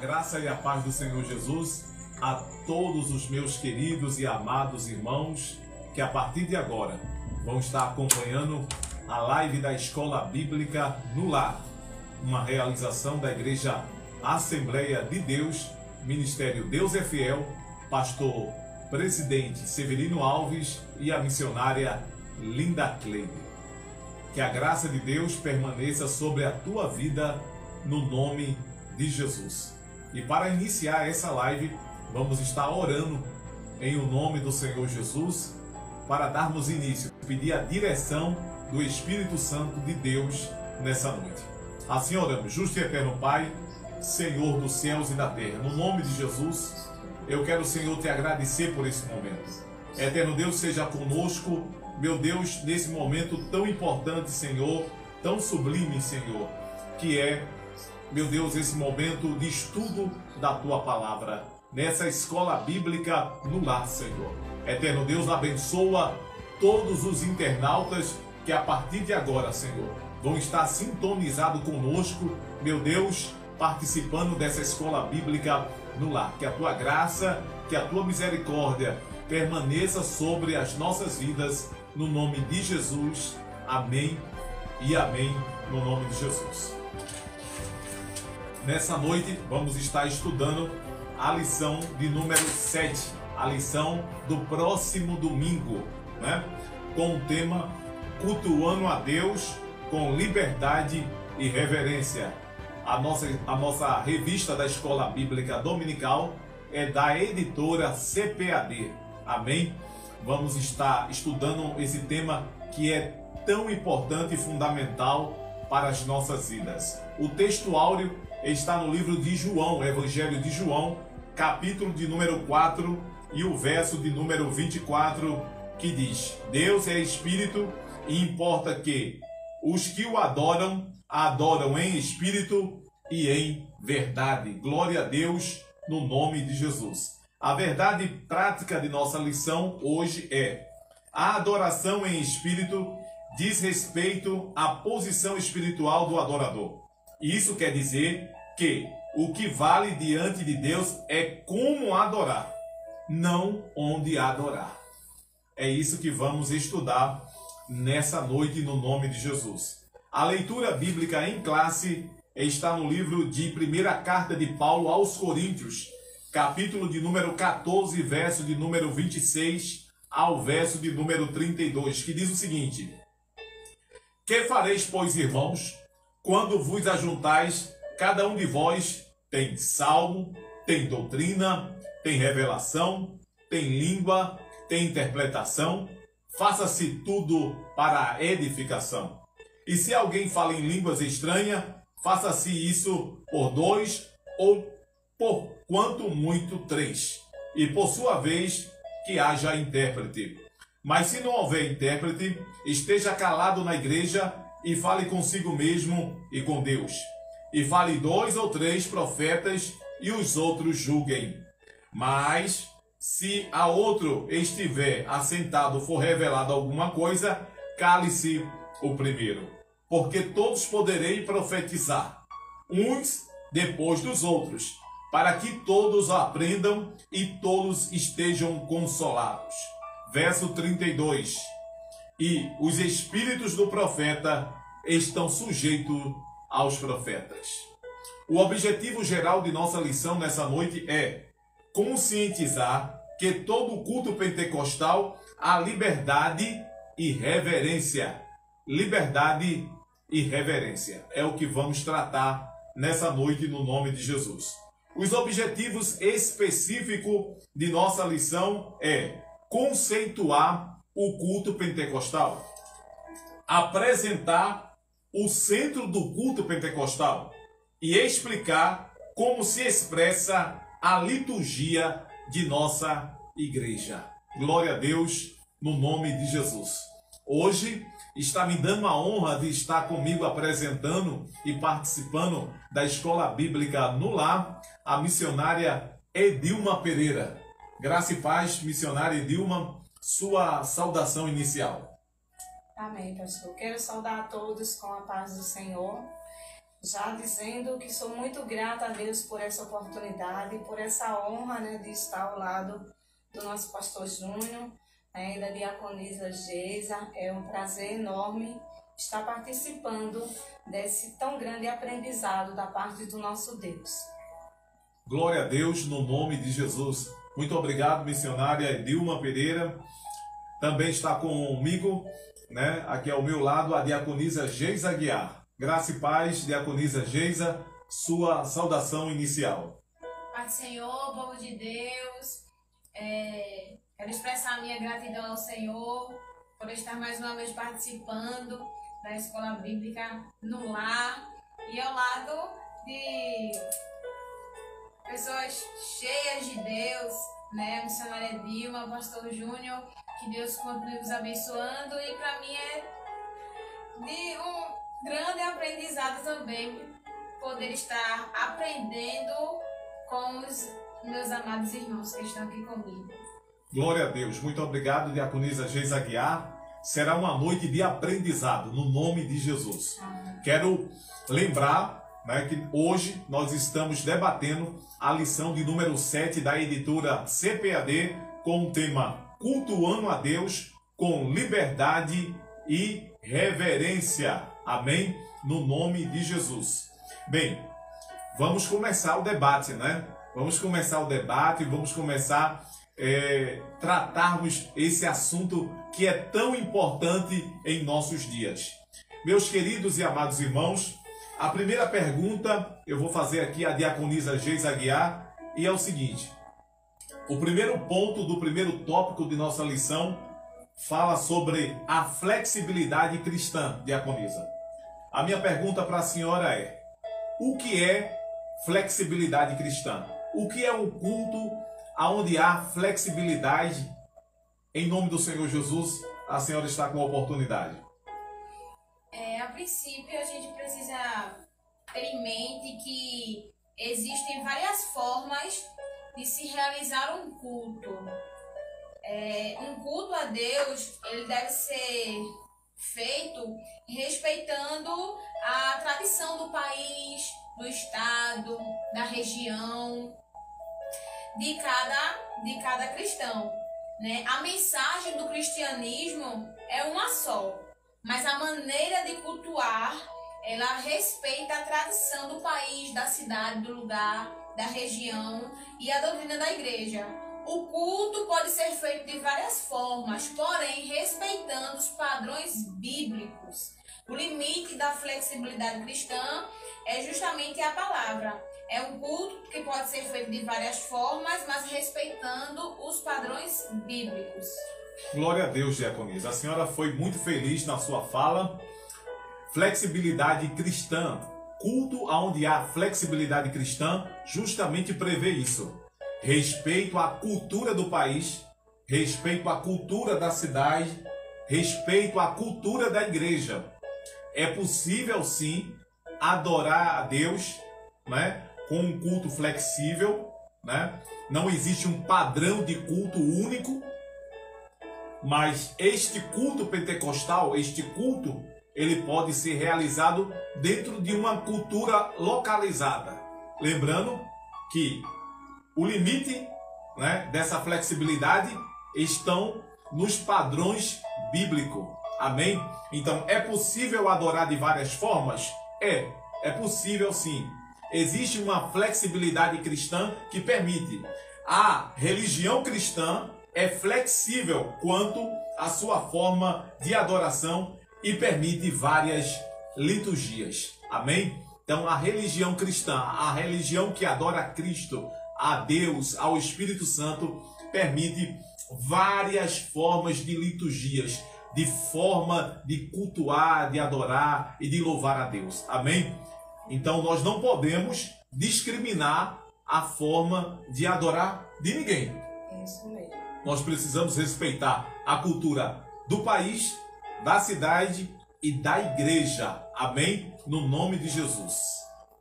graça e a paz do Senhor Jesus a todos os meus queridos e amados irmãos que a partir de agora vão estar acompanhando a live da Escola Bíblica no Lar, uma realização da Igreja Assembleia de Deus, Ministério Deus é Fiel, pastor presidente Severino Alves e a missionária Linda Cleide. Que a graça de Deus permaneça sobre a tua vida no nome de Jesus. E para iniciar essa live, vamos estar orando em o nome do Senhor Jesus para darmos início, pedir a direção do Espírito Santo de Deus nessa noite. Assim oramos. Justo e eterno Pai, Senhor dos céus e da terra, no nome de Jesus, eu quero, Senhor, te agradecer por esse momento. Eterno Deus, seja conosco, meu Deus, nesse momento tão importante, Senhor, tão sublime, Senhor, que é, meu Deus, esse momento de estudo da Tua Palavra, nessa escola bíblica no lar, Senhor. Eterno Deus, abençoa todos os internautas que a partir de agora, Senhor, vão estar sintonizados conosco, meu Deus, participando dessa escola bíblica no lar. Que a Tua graça, que a Tua misericórdia permaneça sobre as nossas vidas, no nome de Jesus. Amém e amém, no nome de Jesus. Nessa noite vamos estar estudando a lição de número 7, a lição do próximo domingo, né? Com o tema Cultuando a Deus com liberdade e reverência. A nossa revista da Escola Bíblica Dominical é da editora CPAD. Amém? Vamos estar estudando esse tema que é tão importante e fundamental para as nossas vidas. O texto áureo está no livro de João, Evangelho de João, capítulo de número 4 e o verso de número 24, que diz: Deus é Espírito e importa que os que o adoram, adoram em Espírito e em verdade. Glória a Deus no nome de Jesus. A verdade prática de nossa lição hoje é: a adoração em Espírito diz respeito à posição espiritual do adorador. Isso quer dizer que o que vale diante de Deus é como adorar, não onde adorar. É isso que vamos estudar nessa noite no nome de Jesus. A leitura bíblica em classe está no livro de Primeira Carta de Paulo aos Coríntios, capítulo de número 14, verso de número 26 ao verso de número 32, que diz o seguinte: Que fareis, pois, irmãos, quando vos ajuntais, cada um de vós tem salmo, tem doutrina, tem revelação, tem língua, tem interpretação? Faça-se tudo para a edificação. E se alguém fala em línguas estranhas, faça-se isso por 2 ou por quanto muito 3. E por sua vez que haja intérprete. Mas se não houver intérprete, esteja calado na igreja e fale consigo mesmo e com Deus. E fale 2 ou 3 profetas e os outros julguem. Mas se a outro estiver assentado for revelado alguma coisa, cale-se o primeiro. Porque todos poderei profetizar, uns depois dos outros, para que todos aprendam e todos estejam consolados. Verso 32. E os espíritos do profeta estão sujeitos aos profetas. O objetivo geral de nossa lição nessa noite é conscientizar que todo culto pentecostal há liberdade e reverência. Liberdade e reverência é o que vamos tratar nessa noite no nome de Jesus. Os objetivos específicos de nossa lição é conceituar o culto pentecostal, apresentar o centro do culto pentecostal e explicar como se expressa a liturgia de nossa igreja. Glória a Deus no nome de Jesus. Hoje está me dando a honra de estar comigo apresentando e participando da Escola Bíblica no Lar, a missionária Edilma Pereira. Graça e paz, missionária Edilma, sua saudação inicial. Amém, pastor. Quero saudar a todos com a paz do Senhor. já dizendo que sou muito grata a Deus por essa oportunidade, por essa honra, né, de estar ao lado do nosso pastor Júnior, e da diaconisa Geisa. É um prazer enorme estar participando desse tão grande aprendizado da parte do nosso Deus. Glória a Deus, no nome de Jesus. Muito obrigado, missionária Dilma Pereira. Também está comigo, né, aqui ao meu lado, a diaconisa Geisa Aguiar. Graça e paz, diaconisa Geisa, sua saudação inicial. Pai do Senhor, povo de Deus, quero expressar a minha gratidão ao Senhor por estar mais uma vez participando da Escola Bíblica no lar e ao lado de pessoas cheias de Deus, né? A missionária Dilma, o pastor Júnior, que Deus continue nos abençoando, e para mim é de um grande aprendizado também poder estar aprendendo com os meus amados irmãos que estão aqui comigo. Glória a Deus. Muito obrigado, diaconisa Geisa Aguiar. Será uma noite de aprendizado, no nome de Jesus. Quero lembrar, né, que hoje nós estamos debatendo a lição de número 7 da editora CPAD com o tema Cultuando a Deus com Liberdade e Reverência. Amém? No nome de Jesus. Bem, vamos começar o debate, né? Vamos começar o debate, vamos começar tratarmos esse assunto que é tão importante em nossos dias. Meus queridos e amados irmãos, a primeira pergunta eu vou fazer aqui à diaconisa Geisa Aguiar, e é o seguinte: o primeiro ponto do primeiro tópico de nossa lição fala sobre a flexibilidade cristã, diaconisa. A minha pergunta para a senhora é: o que é flexibilidade cristã? O que é um culto onde há flexibilidade? Em nome do Senhor Jesus, a senhora está com a oportunidade. A princípio, a gente precisa ter em mente que existem várias formas de se realizar um culto. Um culto a Deus, ele deve ser feito respeitando a tradição do país, do estado, da região, de cada cristão, né? A mensagem do cristianismo é uma só, mas a maneira de cultuar, ela respeita a tradição do país, da cidade, do lugar, da região e a doutrina da igreja. O culto pode ser feito de várias formas, porém respeitando os padrões bíblicos. O limite da flexibilidade cristã é justamente a palavra. É um culto que pode ser feito de várias formas, mas respeitando os padrões bíblicos. Glória a Deus, diaconisa. A senhora foi muito feliz na sua fala. Flexibilidade cristã. Culto onde há flexibilidade cristã justamente prevê isso. Respeito à cultura do país, respeito à cultura da cidade, respeito à cultura da igreja. É possível sim adorar a Deus, né, com um culto flexível, né? Não existe um padrão de culto único, mas este culto pentecostal, este culto, ele pode ser realizado dentro de uma cultura localizada. Lembrando que o limite, né, dessa flexibilidade estão nos padrões bíblicos. Amém? Então, é possível adorar de várias formas? É possível sim. Existe uma flexibilidade cristã que permite. A religião cristã é flexível quanto à sua forma de adoração e permite várias liturgias. Amém? Então, a religião cristã, a religião que adora a Cristo, a Deus, ao Espírito Santo, permite várias formas de liturgias, de forma de cultuar, de adorar e de louvar a Deus. Amém? Então nós não podemos discriminar a forma de adorar de ninguém. Isso mesmo. Nós precisamos respeitar a cultura do país, da cidade e da igreja. Amém? No nome de Jesus.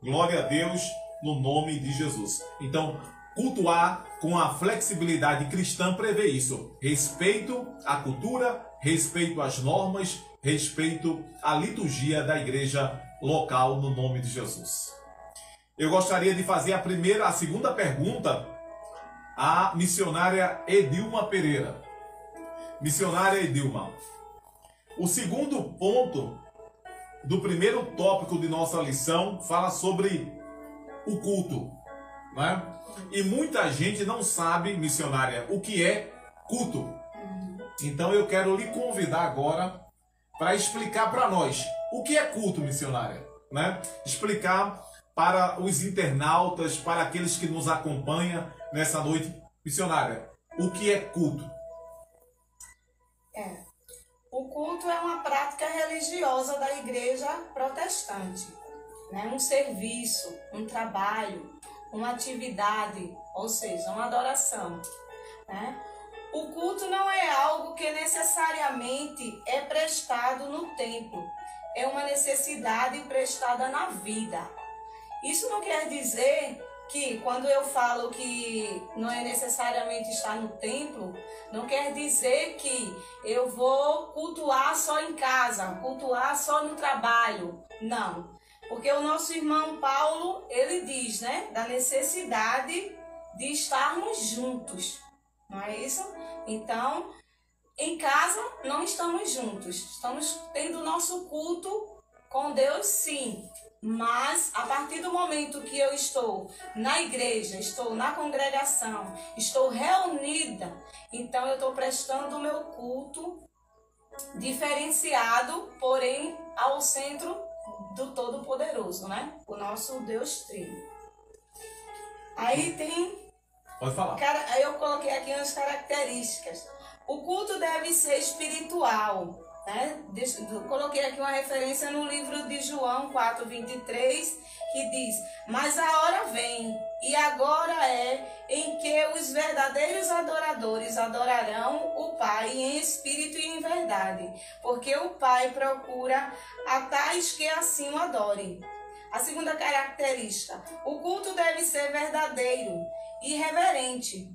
Glória a Deus, no nome de Jesus. Então, cultuar com a flexibilidade cristã prevê isso. Respeito à cultura, respeito às normas, respeito à liturgia da igreja local no nome de Jesus. Eu gostaria de fazer a segunda pergunta à missionária Edilma Pereira. Missionária Edilma, o segundo ponto do primeiro tópico de nossa lição fala sobre o culto, né? E muita gente não sabe, missionária, o que é culto. Então eu quero lhe convidar agora para explicar para nós o que é culto, missionária, né? Explicar para os internautas, para aqueles que nos acompanham nessa noite, missionária, o que é culto? O culto é uma prática religiosa da igreja protestante, né? Um serviço, um trabalho, uma atividade, ou seja, uma adoração, né? O culto não é algo que necessariamente é prestado no templo, é uma necessidade prestada na vida. Isso não quer dizer que quando eu falo que não é necessariamente estar no templo, não quer dizer que eu vou cultuar só em casa, cultuar só no trabalho. Não, porque o nosso irmão Paulo, ele diz, né, da necessidade de estarmos juntos, não é isso? Então, em casa não estamos juntos, estamos tendo o nosso culto com Deus, sim. Mas a partir do momento que eu estou na igreja, estou na congregação, estou reunida, então eu estou prestando o meu culto diferenciado, porém ao centro do Todo-Poderoso, né? O nosso Deus Trino. Aí tem... Pode falar. Aí eu coloquei aqui umas características. O culto deve ser espiritual. Né? Coloquei aqui uma referência no livro de João 4:23, que diz: mas a hora vem, e agora é, em que os verdadeiros adoradores adorarão o Pai em espírito e em verdade, porque o Pai procura a tais que assim o adorem. A segunda característica: o culto deve ser verdadeiro e reverente.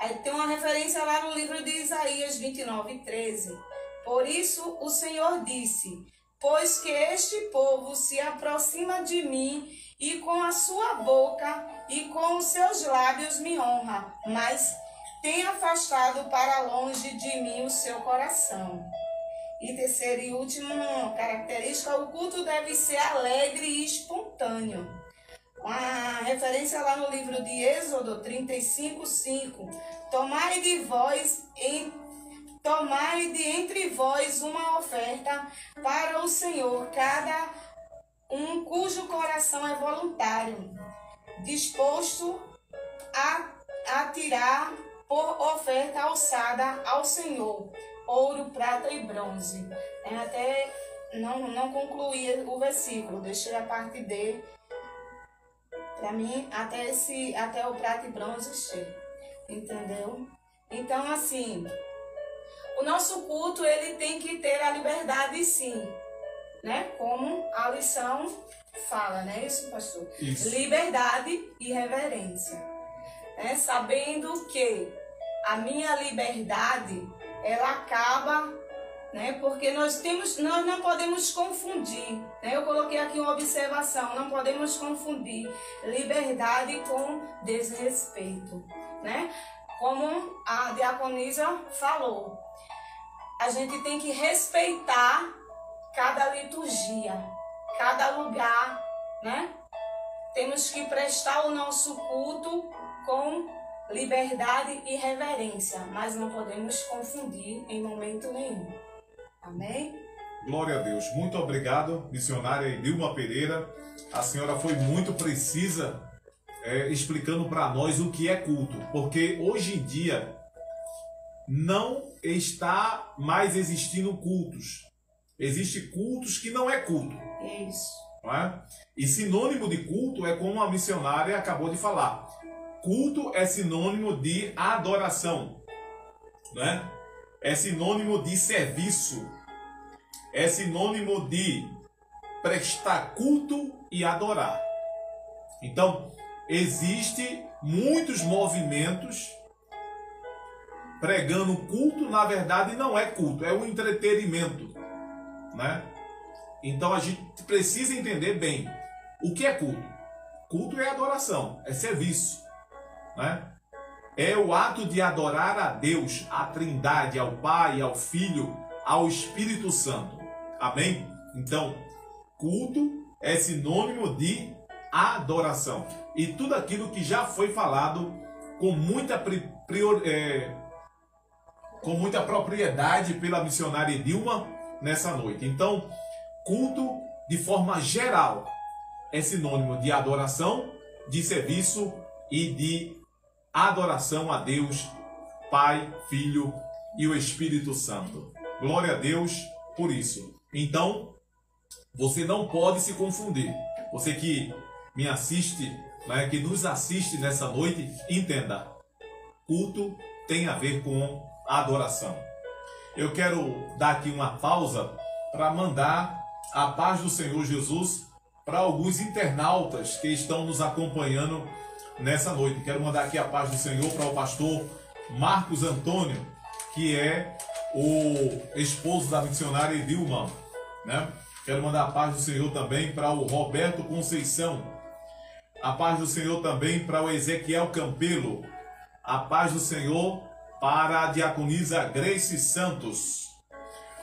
Aí tem uma referência lá no livro de Isaías 29:13. Por isso o Senhor disse: pois que este povo se aproxima de mim e com a sua boca e com os seus lábios me honra, mas tem afastado para longe de mim o seu coração. E terceira e última característica: o culto deve ser alegre e espontâneo. Uma referência lá no livro de Êxodo 35:5. Tomai de entre vós uma oferta para o Senhor, cada um cujo coração é voluntário, disposto a tirar por oferta alçada ao Senhor, ouro, prata e bronze. Até não concluí o versículo, deixei a parte D, para mim, até o prata e bronze chega, entendeu? Então, assim... o nosso culto, ele tem que ter a liberdade, sim, né? Como a lição fala, né? Isso, pastor? Isso. Liberdade e reverência. Né? Sabendo que a minha liberdade, ela acaba, né? Porque nós não podemos confundir, né? Eu coloquei aqui uma observação: não podemos confundir liberdade com desrespeito, né? Como a diaconisa falou, a gente tem que respeitar cada liturgia, cada lugar, né? Temos que prestar o nosso culto com liberdade e reverência, mas não podemos confundir em momento nenhum. Amém? Glória a Deus. Muito obrigado, missionária Edilma Pereira. A senhora foi muito precisa explicando para nós o que é culto, porque hoje em dia não está mais existindo cultos. Existem cultos que não é culto. Isso. Não é? E sinônimo de culto é como a missionária acabou de falar. Culto é sinônimo de adoração, né? É sinônimo de serviço. É sinônimo de prestar culto e adorar. Então, existem muitos movimentos pregando culto, na verdade não é culto, é um entretenimento, né? Então a gente precisa entender bem o que é culto. Culto é adoração, é serviço, né? É o ato de adorar a Deus, a Trindade, ao Pai, ao Filho, ao Espírito Santo. Amém? Então, culto é sinônimo de adoração. E tudo aquilo que já foi falado com muita propriedade pela missionária Edilma nessa noite. Então, culto, de forma geral, é sinônimo de adoração, de serviço e de adoração a Deus, Pai, Filho e o Espírito Santo. Glória a Deus por isso. Então, você não pode se confundir. Você que me assiste, né, que nos assiste nessa noite, entenda. Culto tem a ver com adoração. Eu quero dar aqui uma pausa para mandar a paz do Senhor Jesus para alguns internautas que estão nos acompanhando nessa noite. Quero mandar aqui a paz do Senhor para o pastor Marcos Antônio, que é o esposo da missionária Edilma, né? Quero mandar a paz do Senhor também para o Roberto Conceição. A paz do Senhor também para o Ezequiel Campelo. A paz do Senhor para a diaconisa Grace Santos.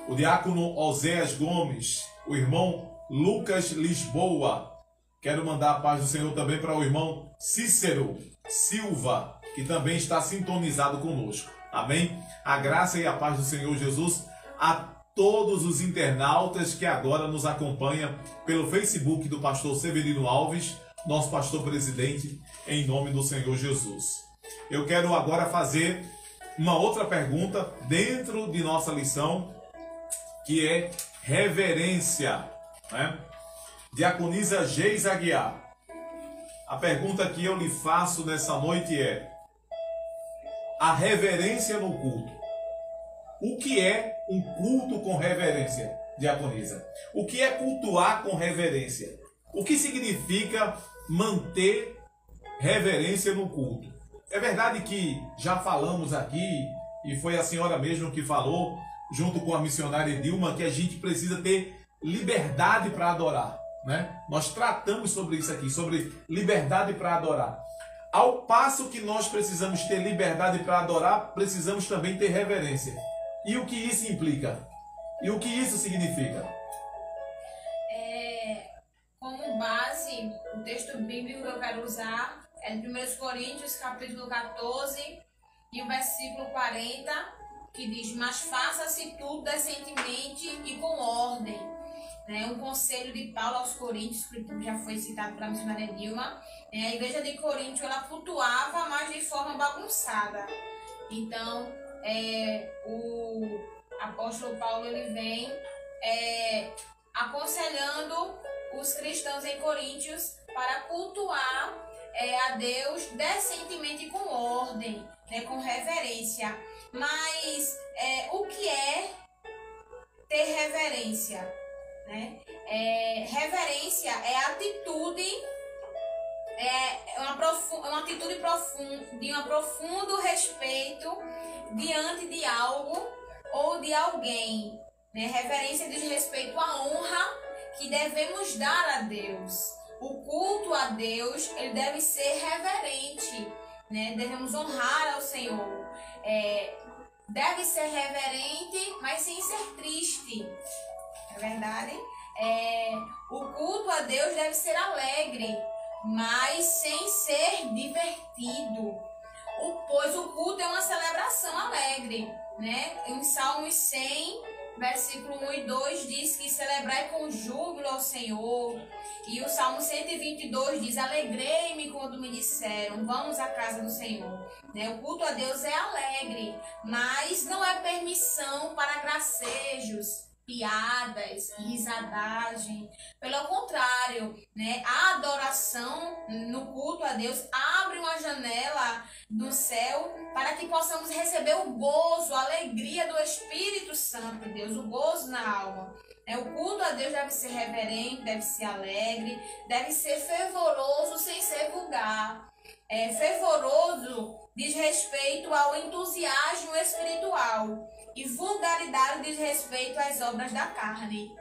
O diácono Oséias Gomes. O irmão Lucas Lisboa. Quero mandar a paz do Senhor também para o irmão Cícero Silva, que também está sintonizado conosco. Amém? A graça e a paz do Senhor Jesus a todos os internautas que agora nos acompanham pelo Facebook do pastor Severino Alves, nosso pastor presidente, em nome do Senhor Jesus. Eu quero agora fazer uma outra pergunta dentro de nossa lição, que é reverência, né? Diaconisa Geisa Aguiar. A pergunta que eu lhe faço nessa noite é: a reverência no culto. O que é um culto com reverência, diaconisa? O que é cultuar com reverência? O que significa manter reverência no culto? É verdade que já falamos aqui, e foi a senhora mesmo que falou, junto com a missionária Edilma, que a gente precisa ter liberdade para adorar, né? Nós tratamos sobre isso aqui, sobre liberdade para adorar. Ao passo que nós precisamos ter liberdade para adorar, precisamos também ter reverência. E o que isso implica? E o que isso significa? Como base, o texto bíblico que eu quero usar é de 1 Coríntios, capítulo 14, e o versículo 40, que diz: mas faça-se tudo decentemente e com ordem. Um conselho de Paulo aos Coríntios, que já foi citado pela missionária Edilma. A igreja de Corinto, ela flutuava, mas de forma bagunçada. Então, o apóstolo Paulo, ele vem aconselhando os cristãos em Coríntios para cultuar a Deus decentemente, com ordem, com reverência. Mas o que é ter reverência? Reverência é atitude, uma atitude profunda, de um profundo respeito diante de algo ou de alguém. Reverência diz respeito à honra que devemos dar a Deus. O culto a Deus, ele deve ser reverente, devemos honrar ao Senhor. Deve ser reverente, mas sem ser triste. É verdade? O culto a Deus deve ser alegre, mas sem ser divertido. Pois o culto é uma celebração alegre, Em Salmos 100, versículo 1 e 2 diz que celebrai com júbilo ao Senhor. E o Salmo 122 diz: alegrei-me quando me disseram, vamos à casa do Senhor. O culto a Deus é alegre, mas não é permissão para gracejos, piadas, risadagem. Pelo contrário, a adoração no culto a Deus abre uma janela do céu para que possamos receber o gozo, a alegria do Espírito Santo de Deus, o gozo na alma. O culto a Deus deve ser reverente, deve ser alegre, deve ser fervoroso sem ser vulgar. Fervoroso diz respeito ao entusiasmo espiritual, e vulgaridade diz respeito às obras da carne.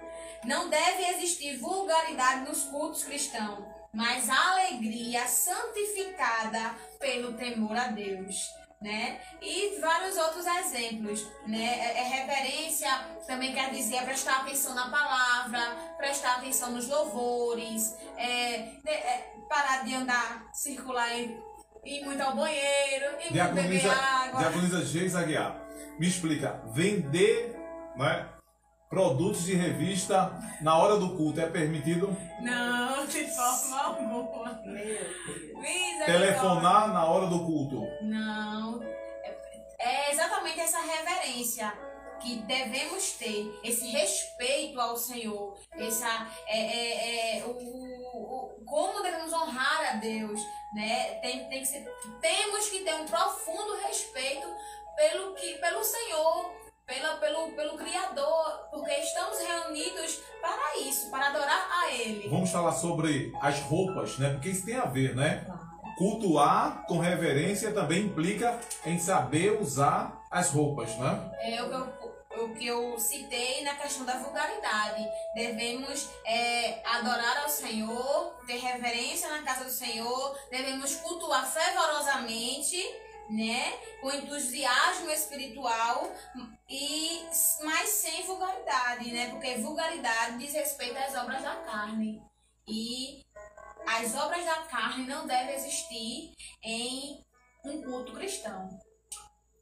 Não deve existir vulgaridade nos cultos cristãos, mas alegria santificada pelo temor a Deus, né? E vários outros exemplos, né? Reverência também quer dizer prestar atenção na palavra, prestar atenção nos louvores, parar de andar, circular e ir muito ao banheiro, e muito beber água. Diaconisa Geisa Aguiar, me explica, vender, né, produtos de revista na hora do culto é permitido? Não, de forma alguma. Meu Deus. Telefonar na hora do culto? Não. É exatamente essa reverência que devemos ter, esse respeito ao Senhor, como devemos honrar a Deus, né? Temos que ter um profundo respeito pelo Senhor, pelo Criador, porque estamos reunidos para isso, para adorar a Ele. Vamos falar sobre as roupas, né? Porque isso tem a ver, né? Cultuar com reverência também implica em saber usar as roupas, né? O que eu citei na questão da vulgaridade. Devemos adorar ao Senhor, ter reverência na casa do Senhor, devemos cultuar fervorosamente, né, com entusiasmo espiritual, mas sem vulgaridade, né, porque vulgaridade diz respeito às obras da carne, e as obras da carne não devem existir em um culto cristão.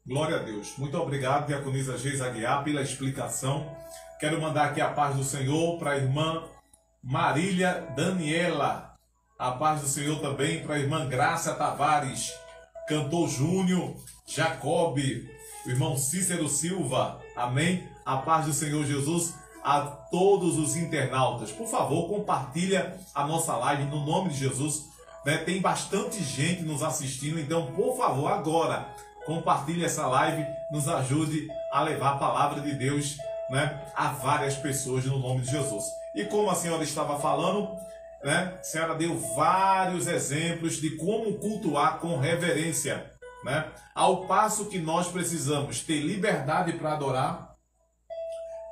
Glória a Deus. Muito obrigado, diaconisa Geisa Aguiar, pela explicação. Quero mandar aqui a paz do Senhor para a irmã Marília Daniela. A paz do Senhor também para a irmã Graça Tavares, Cantor Júnior, Jacob, o irmão Cícero Silva. Amém? A paz do Senhor Jesus a todos os internautas. Por favor, compartilha a nossa live no nome de Jesus. Né? Tem bastante gente nos assistindo, então, por favor, agora, compartilhe essa live, nos ajude a levar a palavra de Deus, né, a várias pessoas no nome de Jesus. E como a senhora estava falando, né, a senhora deu vários exemplos de como cultuar com reverência, né? Ao passo que nós precisamos ter liberdade para adorar,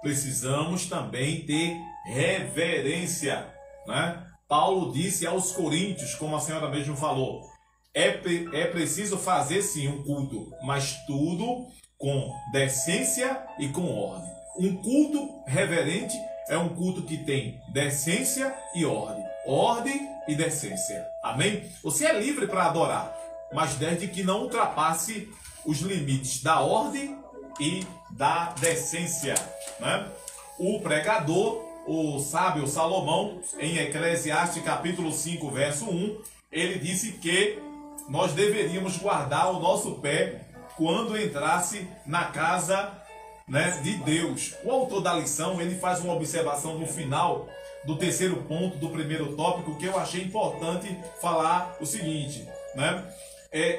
precisamos também ter reverência, né? Paulo disse aos Coríntios, como a senhora mesmo falou, é preciso fazer sim um culto, mas tudo com decência e com ordem. Um culto reverente é um culto que tem decência e ordem. Ordem e decência. Amém? Você é livre para adorar, mas desde que não ultrapasse os limites da ordem e da decência, né? O pregador, o sábio Salomão, em Eclesiastes capítulo 5, verso 1, ele disse que nós deveríamos guardar o nosso pé quando entrasse na casa, né, de Deus. O autor da lição, ele faz uma observação no final do terceiro ponto do primeiro tópico que eu achei importante falar o seguinte, né?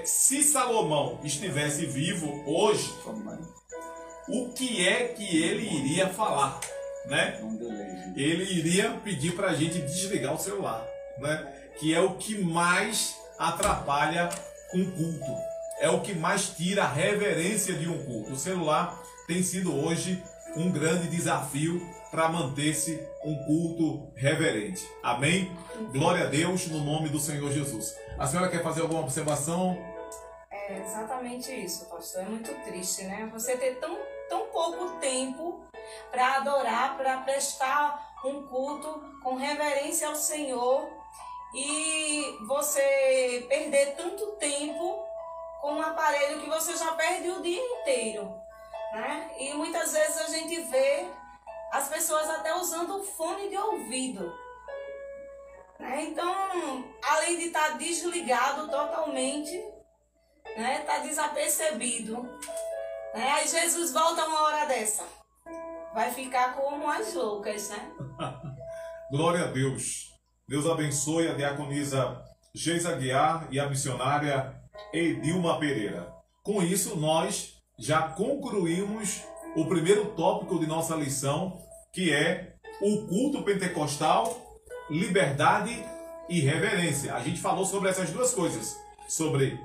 Se Salomão estivesse vivo hoje, o que é que ele iria falar, né? Ele iria pedir para a gente desligar o celular, né? Que é o que mais atrapalha um culto, é o que mais tira a reverência de um culto. O celular tem sido hoje um grande desafio para manter-se um culto reverente. Amém? Glória a Deus no nome do Senhor Jesus. A senhora quer fazer alguma observação? É exatamente isso, pastor. É muito triste, né? Você ter tão pouco tempo para adorar, para prestar um culto com reverência ao Senhor, e você perder tanto tempo com um aparelho que você já perde o dia inteiro, né? E muitas vezes a gente vê as pessoas até usando fone de ouvido, né? Então, além de estar desligado totalmente, né, tá desapercebido, né? Aí Jesus volta uma hora dessa, vai ficar como as loucas, né? Glória a Deus. Deus abençoe a diaconisa Geisa Aguiar e a missionária Edilma Pereira. Com isso, nós já concluímos o primeiro tópico de nossa lição, que é o culto pentecostal, liberdade e reverência. A gente falou sobre essas duas coisas, sobre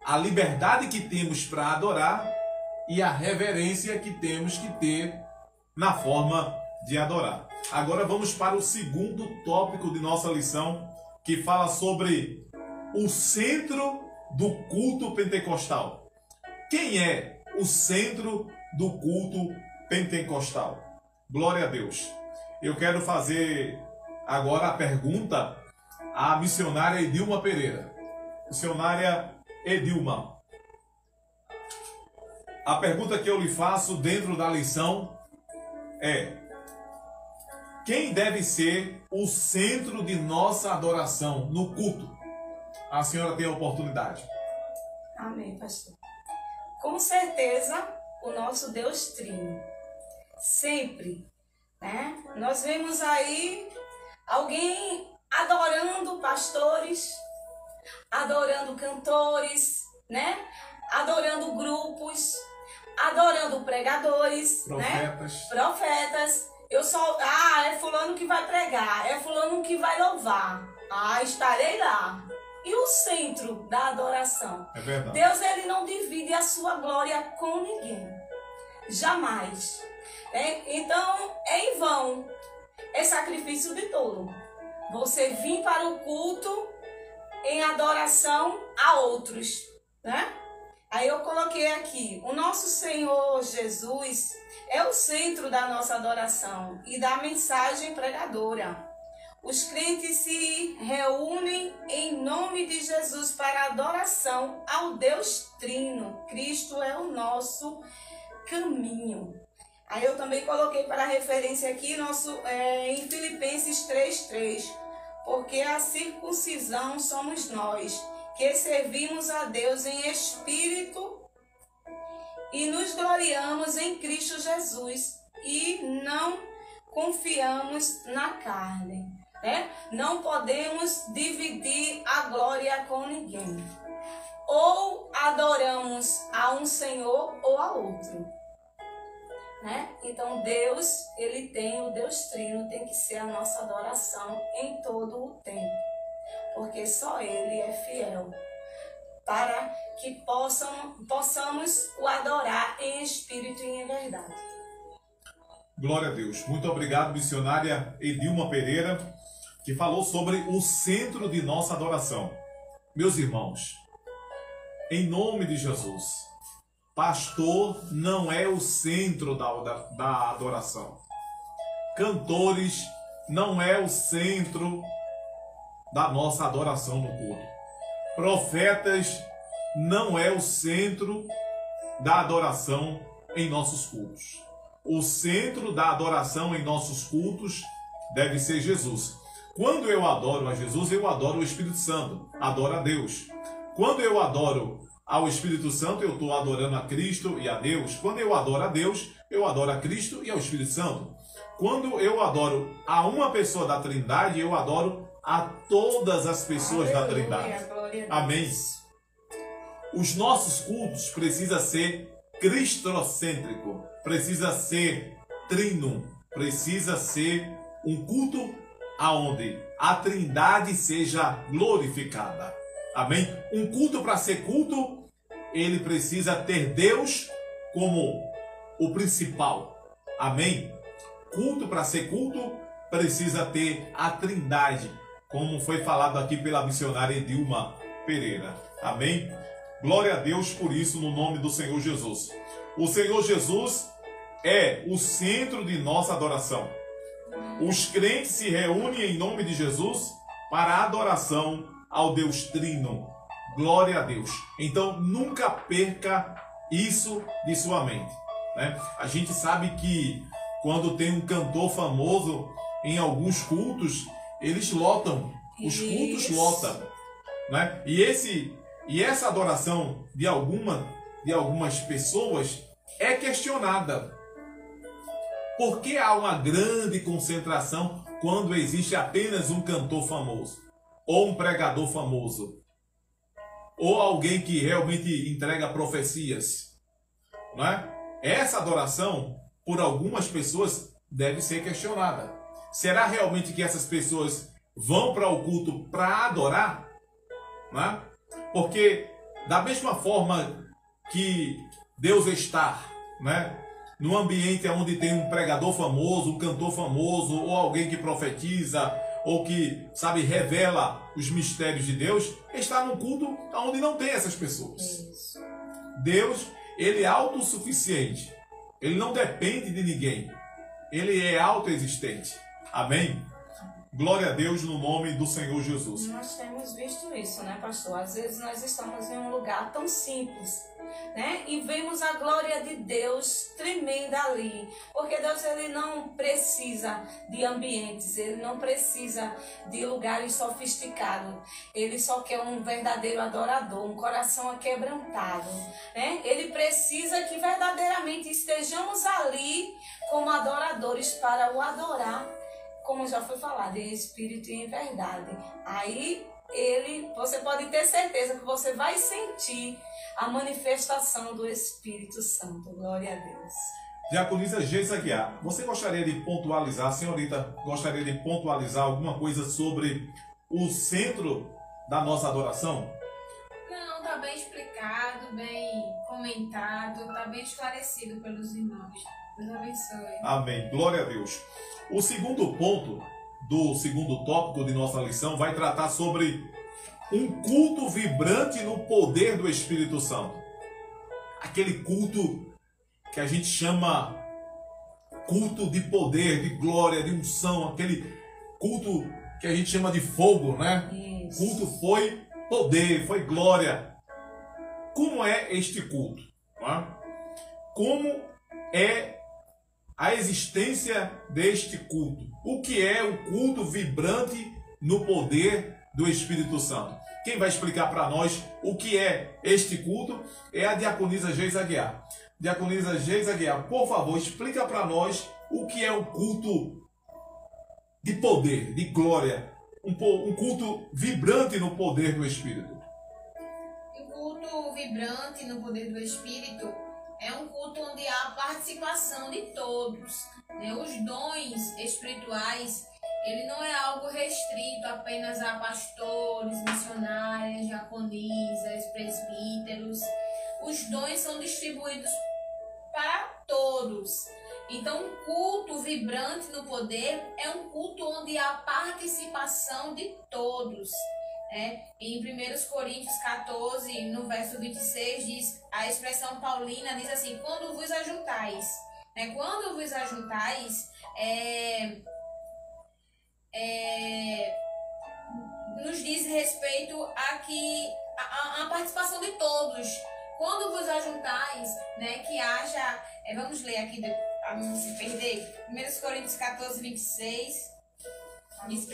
a liberdade que temos para adorar e a reverência que temos que ter na forma de adorar. Agora vamos para o segundo tópico de nossa lição, que fala sobre o centro do culto pentecostal. Quem é o centro do culto pentecostal? Glória a Deus. Eu quero fazer agora a pergunta à missionária Edilma Pereira. Missionária Edilma, a pergunta que eu lhe faço dentro da lição é: quem deve ser o centro de nossa adoração no culto? A senhora tem a oportunidade. Amém, pastor. Com certeza, o nosso Deus Trino. Sempre, né? Nós vemos aí alguém adorando pastores, adorando cantores, né? Adorando grupos, adorando pregadores, Profetas. né? Profetas. É fulano que vai pregar, é fulano que vai louvar. Estarei lá. E o centro da adoração? É verdade. Deus, ele não divide a sua glória com ninguém. Jamais. Então, é em vão. É sacrifício de tolo você vir para o culto em adoração a outros, né? Aí eu coloquei aqui, o nosso Senhor Jesus é o centro da nossa adoração e da mensagem pregadora. Os crentes se reúnem em nome de Jesus para adoração ao Deus Trino. Cristo é o nosso caminho. Aí eu também coloquei para referência aqui em Filipenses 3:3, porque a circuncisão somos nós, que servimos a Deus em espírito e nos gloriamos em Cristo Jesus e não confiamos na carne. Não podemos dividir a glória com ninguém. Ou adoramos a um Senhor ou a outro. Então Deus, ele tem o Deus Trino, tem que ser a nossa adoração em todo o tempo. Porque só ele é fiel para que possamos o adorar em espírito e em verdade. Glória a Deus. Muito obrigado, missionária Edilma Pereira, que falou sobre o centro de nossa adoração. Meus irmãos, em nome de Jesus, pastor não é o centro da adoração. Cantores não é o centro da nossa adoração no culto. Profetas não é o centro da adoração em nossos cultos. O centro da adoração em nossos cultos deve ser Jesus. Quando eu adoro a Jesus, eu adoro o Espírito Santo, adoro a Deus. Quando eu adoro ao Espírito Santo, eu estou adorando a Cristo e a Deus. Quando eu adoro a Deus, eu adoro a Cristo e ao Espírito Santo. Quando eu adoro a uma pessoa da Trindade, eu adoro a todas as pessoas da Trindade. Amém. Os nossos cultos precisam ser cristocêntrico, precisa ser trino, precisa ser um culto aonde a Trindade seja glorificada. Amém? Um culto, para ser culto, ele precisa ter Deus como o principal. Amém? Culto, para ser culto, precisa ter a Trindade, como foi falado aqui pela missionária Edilma Pereira. Amém? Glória a Deus por isso, no nome do Senhor Jesus. O Senhor Jesus é o centro de nossa adoração. Os crentes se reúnem em nome de Jesus para a adoração ao Deus Trino. Glória a Deus. Então, nunca perca isso de sua mente. A gente sabe que quando tem um cantor famoso em alguns cultos, eles lotam. Os cultos lotam. E essa adoração de algumas pessoas é questionada. Por que há uma grande concentração quando existe apenas um cantor famoso? Ou um pregador famoso? Ou alguém que realmente entrega profecias? Essa adoração, por algumas pessoas, deve ser questionada. Será realmente que essas pessoas vão para o culto para adorar? Porque da mesma forma que Deus está, num ambiente onde tem um pregador famoso, um cantor famoso, ou alguém que profetiza, ou que, sabe, revela os mistérios de Deus, está num culto onde não tem essas pessoas. Isso. Deus, ele é autossuficiente. Ele não depende de ninguém. Ele é autoexistente. Amém? Glória a Deus no nome do Senhor Jesus. Nós temos visto isso, né, pastor? Às vezes nós estamos em um lugar tão simples, né? E vemos a glória de Deus tremenda ali. Porque Deus, ele não precisa de ambientes, ele não precisa de lugares sofisticados. Ele só quer um verdadeiro adorador, um coração aquebrantado, né? Ele precisa que verdadeiramente estejamos ali como adoradores para o adorar, como já foi falado, em espírito e em verdade. Aí você pode ter certeza que você vai sentir a manifestação do Espírito Santo. Glória a Deus. Diaconisa Geisa Aguiar, você gostaria de pontualizar, senhorita, gostaria de pontualizar alguma coisa sobre o centro da nossa adoração? Não, está bem explicado, bem comentado, está bem esclarecido pelos irmãos. Deus abençoe. Amém. Glória a Deus. O segundo ponto do segundo tópico de nossa lição vai tratar sobre um culto vibrante no poder do Espírito Santo. Aquele culto que a gente chama culto de poder, de glória, de unção, aquele culto que a gente chama de fogo, né? Isso. Culto foi poder, foi glória. Como é este culto? Né? Como é a existência deste culto? O que é o culto vibrante no poder do Espírito Santo? Quem vai explicar para nós o que é este culto é a diaconisa Geisa Aguiar. Diaconisa Geisa Aguiar, por favor, explica para nós o que é o culto de poder, de glória, um culto vibrante no poder do Espírito. O culto vibrante no poder do Espírito é um culto onde há participação de todos, né? Os dons espirituais, ele não é algo restrito apenas a pastores, missionárias, diaconisas, presbíteros. Os dons são distribuídos para todos. Então, um culto vibrante no poder é um culto onde há participação de todos. Em 1 Coríntios 14, no verso 26, diz, a expressão paulina diz assim, quando vos ajuntais. Quando vos ajuntais, nos diz respeito a participação de todos. Quando vos ajuntais, que haja, vamos ler aqui, para não se perder, 1 Coríntios 14, 26, diz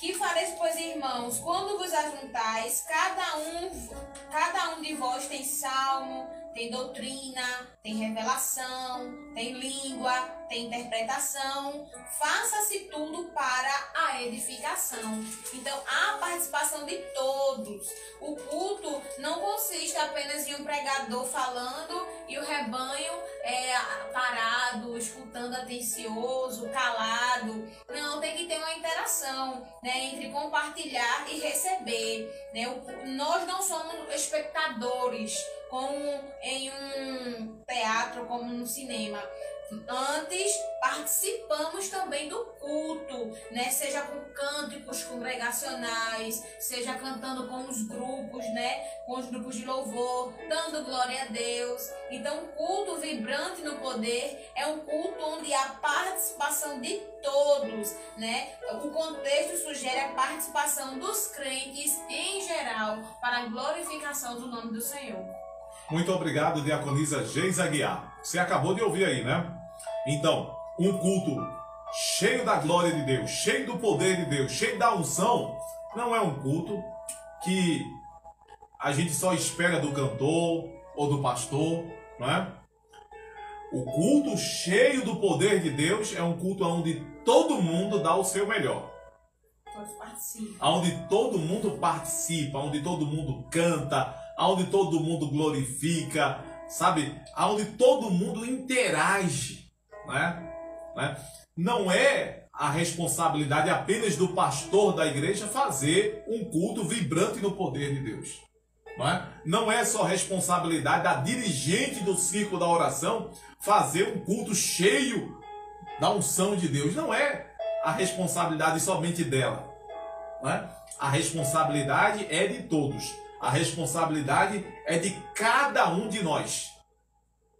que fareis, pois, irmãos, quando vos ajuntais, cada um de vós tem salmo, tem doutrina, tem revelação, tem língua, tem interpretação. Faça-se tudo para a edificação. Então, há participação de todos. O culto não consiste apenas em um pregador falando e o rebanho parado, escutando atencioso, calado. Não, tem que ter uma interação, entre compartilhar e receber. Nós não somos espectadores, como em um teatro, como no cinema. Antes, participamos também do culto, seja com cânticos congregacionais, seja cantando com os grupos, com os grupos de louvor, dando glória a Deus. Então, o culto vibrante no poder é um culto onde há participação de todos, O contexto sugere a participação dos crentes em geral para a glorificação do nome do Senhor. Muito obrigado, diaconisa Geisa Aguiar. Você acabou de ouvir aí, né? Então, um culto cheio da glória de Deus, cheio do poder de Deus, cheio da unção, não é um culto que a gente só espera do cantor ou do pastor, não é? O culto cheio do poder de Deus é um culto onde todo mundo dá o seu melhor. Onde todo mundo participa, onde todo mundo canta, onde todo mundo glorifica, sabe? Onde todo mundo interage, né? Não é a responsabilidade apenas do pastor da igreja fazer um culto vibrante no poder de Deus. Não é só responsabilidade da dirigente do círculo da oração fazer um culto cheio da unção de Deus. Não é a responsabilidade somente dela, não é? A responsabilidade é de todos. A responsabilidade é de cada um de nós.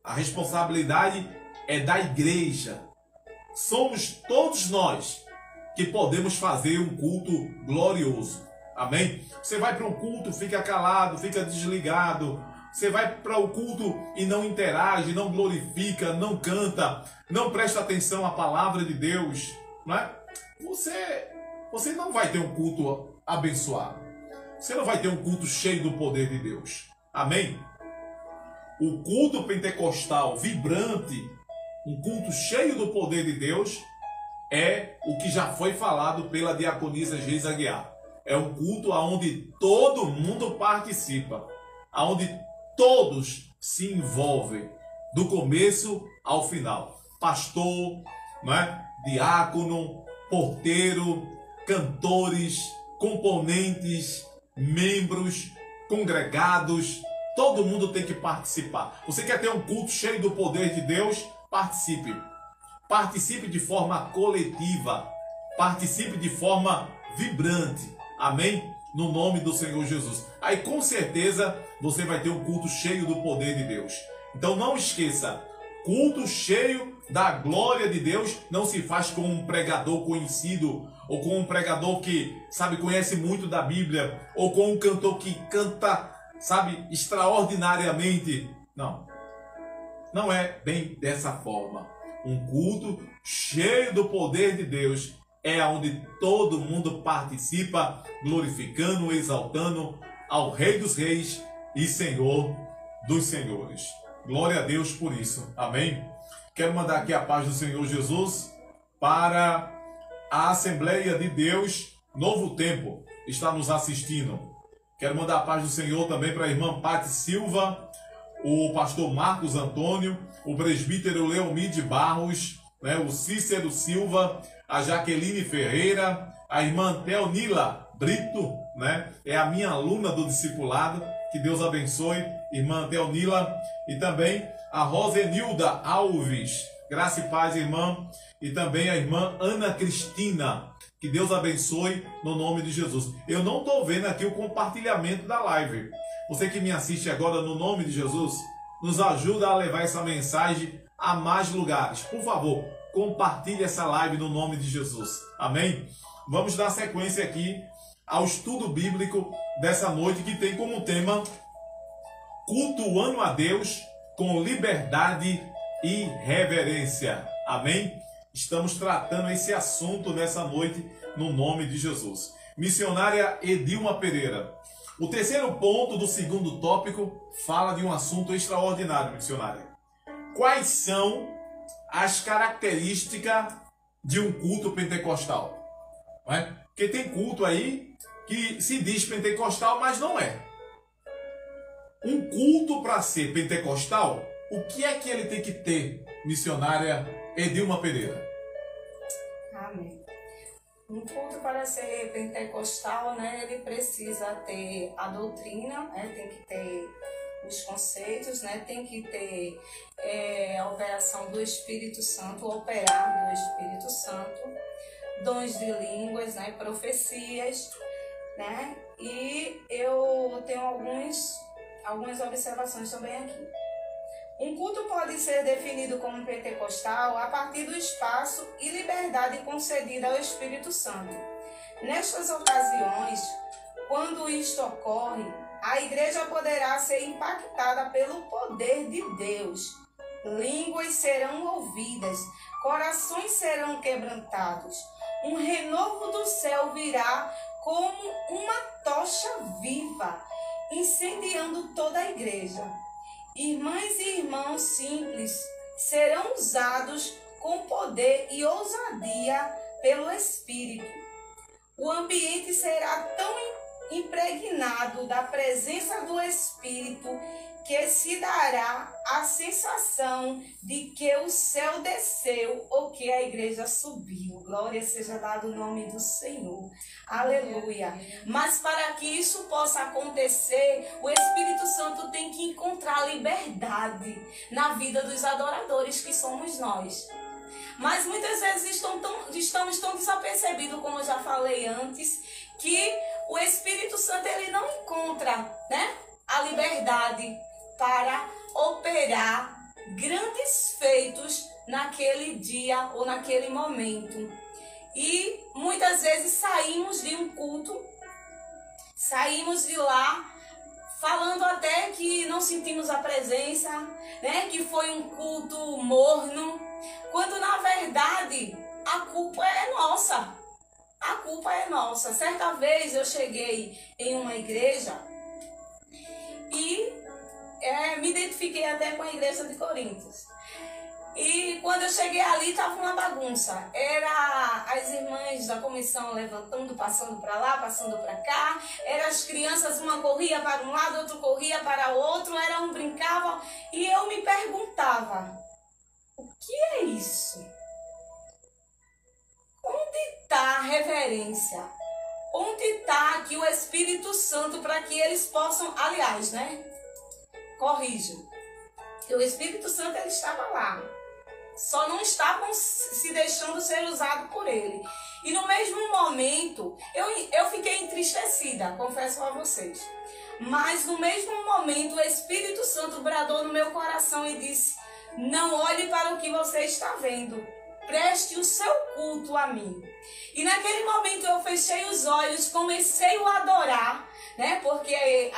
A responsabilidade é da igreja. Somos todos nós que podemos fazer um culto glorioso. Amém? Você vai para um culto, fica calado, fica desligado. Você vai para o culto e não interage, não glorifica, não canta, não presta atenção à palavra de Deus, não é? Você não vai ter um culto abençoado. Você não vai ter um culto cheio do poder de Deus. Amém? O culto pentecostal vibrante, um culto cheio do poder de Deus, é o que já foi falado pela diaconisa Geisa Aguiar. É um culto onde todo mundo participa, onde todos se envolvem, do começo ao final. Pastor, né? Diácono, porteiro, cantores, componentes, membros, congregados, todo mundo tem que participar. Você quer ter um culto cheio do poder de Deus? Participe. Participe de forma coletiva. Participe de forma vibrante. Amém? No nome do Senhor Jesus. Aí com certeza você vai ter um culto cheio do poder de Deus. Então não esqueça, culto cheio da glória de Deus não se faz com um pregador conhecido, ou com um pregador que, conhece muito da Bíblia, ou com um cantor que canta, extraordinariamente. Não. Não é bem dessa forma. Um culto cheio do poder de Deus é onde todo mundo participa, glorificando, exaltando ao Rei dos Reis e Senhor dos Senhores. Glória a Deus por isso. Amém? Quero mandar aqui a paz do Senhor Jesus para a Assembleia de Deus Novo Tempo. Está nos assistindo. Quero mandar a paz do Senhor também para a irmã Pati Silva, o pastor Marcos Antônio, o presbítero Leomide Barros, o Cícero Silva, a Jaqueline Ferreira, a irmã Teonila Brito, é a minha aluna do discipulado. Que Deus abençoe, irmã Teonila, e também a Rosenilda Alves. Graça e paz, irmã. E também a irmã Ana Cristina. Que Deus abençoe no nome de Jesus. Eu não estou vendo aqui o compartilhamento da live. Você que me assiste agora no nome de Jesus, nos ajuda a levar essa mensagem a mais lugares. Por favor, compartilhe essa live no nome de Jesus. Amém? Vamos dar sequência aqui ao estudo bíblico dessa noite, que tem como tema cultuando a Deus com liberdade e reverência. Amém? Estamos tratando esse assunto nessa noite no nome de Jesus. Missionária Edilma Pereira. O terceiro ponto do segundo tópico fala de um assunto extraordinário, missionária. Quais são as características de um culto pentecostal? Não é? Porque tem culto aí que se diz pentecostal, mas não é. Um culto para ser pentecostal, o que é que ele tem que ter, missionária Edilma Pereira? Amém. Um culto para ser pentecostal, ele precisa ter a doutrina, tem que ter os conceitos, tem que ter a operação do Espírito Santo, o operar do Espírito Santo, dons de línguas, profecias, e eu tenho algumas observações também aqui. Um culto pode ser definido como pentecostal a partir do espaço e liberdade concedida ao Espírito Santo. Nestas ocasiões, quando isto ocorre, a igreja poderá ser impactada pelo poder de Deus. Línguas serão ouvidas, corações serão quebrantados. Um renovo do céu virá como uma tocha viva, incendiando toda a igreja. Irmãs e irmãos simples serão usados com poder e ousadia pelo Espírito. O ambiente será tão impregnado da presença do Espírito que se dará a sensação de que o céu desceu ou que porque a igreja subiu. Glória seja dado o nome do Senhor. Aleluia. Mas para que isso possa acontecer, o Espírito Santo tem que encontrar liberdade na vida dos adoradores, que somos nós. Mas muitas vezes estamos tão desapercebidos, como eu já falei antes, que o Espírito Santo ele não encontra, né, a liberdade para operar grandes feitos naquele dia ou naquele momento. E muitas vezes saímos de um culto, saímos de lá falando até que não sentimos a presença, né, que foi um culto morno, quando na verdade a culpa é nossa. A culpa é nossa. Certa vez eu cheguei em uma igreja e me identifiquei até com a igreja de Coríntios. E quando eu cheguei ali, estava uma bagunça. Era as irmãs da comissão levantando, passando para lá, passando para cá. Eram as crianças, uma corria para um lado, outro corria para o outro. Era um brincava. E eu me perguntava, o que é isso? Onde está a reverência? Onde está aqui o Espírito Santo para que eles possam, aliás, né? Corrijo. O Espírito Santo ele estava lá. Só não estavam se deixando ser usado por ele. E no mesmo momento, eu fiquei entristecida, confesso a vocês. Mas no mesmo momento, o Espírito Santo bradou no meu coração e disse, não olhe para o que você está vendo. Preste o seu culto a mim. E naquele momento eu fechei os olhos, comecei a adorar, né? Porque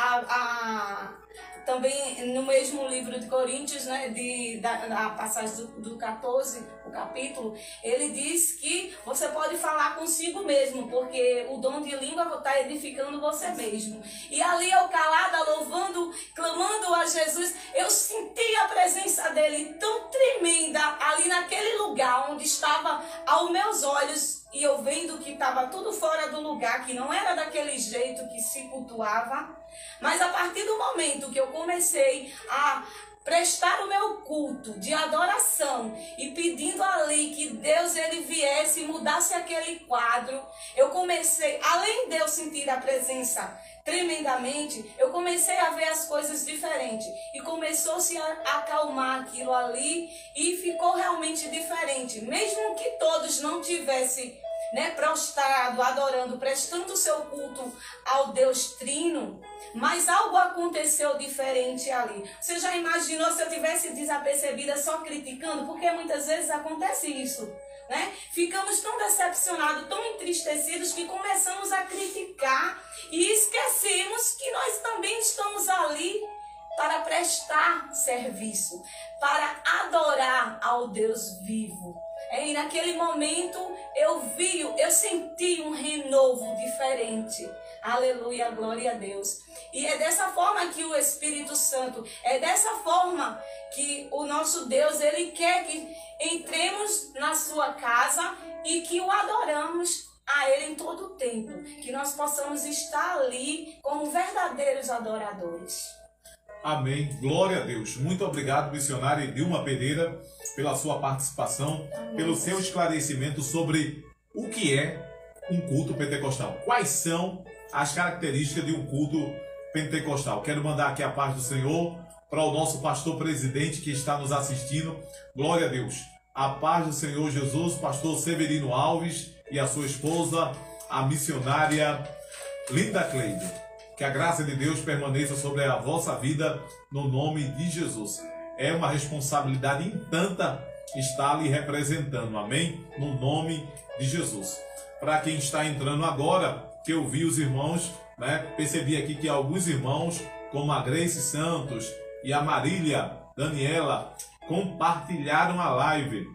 também no mesmo livro de Coríntios, né, da passagem do 14, o capítulo, ele diz que você pode falar consigo mesmo, porque o dom de língua está edificando você mesmo. E ali eu calada, louvando, clamando a Jesus, eu senti a presença dele tão tremenda ali naquele lugar onde estava aos meus olhos, e eu vendo que estava tudo fora do lugar, que não era daquele jeito que se cultuava. Mas a partir do momento que eu comecei a prestar o meu culto de adoração e pedindo ali que Deus ele viesse e mudasse aquele quadro, eu comecei, além de eu sentir a presença tremendamente, eu comecei a ver as coisas diferentes e começou-se a acalmar aquilo ali e ficou realmente diferente. Mesmo que todos não tivessem, né, prostrado, adorando, prestando o seu culto ao Deus Trino, mas algo aconteceu diferente ali. Você já imaginou se eu tivesse desapercebida só criticando? Porque muitas vezes acontece isso, né? Ficamos tão decepcionados, tão entristecidos que começamos a criticar e esquecemos que nós também estamos ali para prestar serviço, para adorar ao Deus vivo. E naquele momento eu senti um renovo diferente. Aleluia, glória a Deus. E é dessa forma que o Espírito Santo, é dessa forma que o nosso Deus, ele quer que entremos na sua casa e que o adoramos a ele em todo o tempo. Que nós possamos estar ali como verdadeiros adoradores. Amém. Glória a Deus. Muito obrigado, missionária Dilma Pereira, pela sua participação, amém, pelo seu esclarecimento sobre o que é um culto pentecostal. Quais são as características de um culto pentecostal? Quero mandar aqui a paz do Senhor para o nosso pastor presidente que está nos assistindo. Glória a Deus. A paz do Senhor Jesus, pastor Severino Alves e a sua esposa, a missionária Linda Cleide. Que a graça de Deus permaneça sobre a vossa vida no nome de Jesus. É uma responsabilidade intanta estar lhe representando, amém? No nome de Jesus. Para quem está entrando agora, que eu vi os irmãos, né? Percebi aqui que alguns irmãos, como a Grace Santos e a Marília Daniela, compartilharam a live.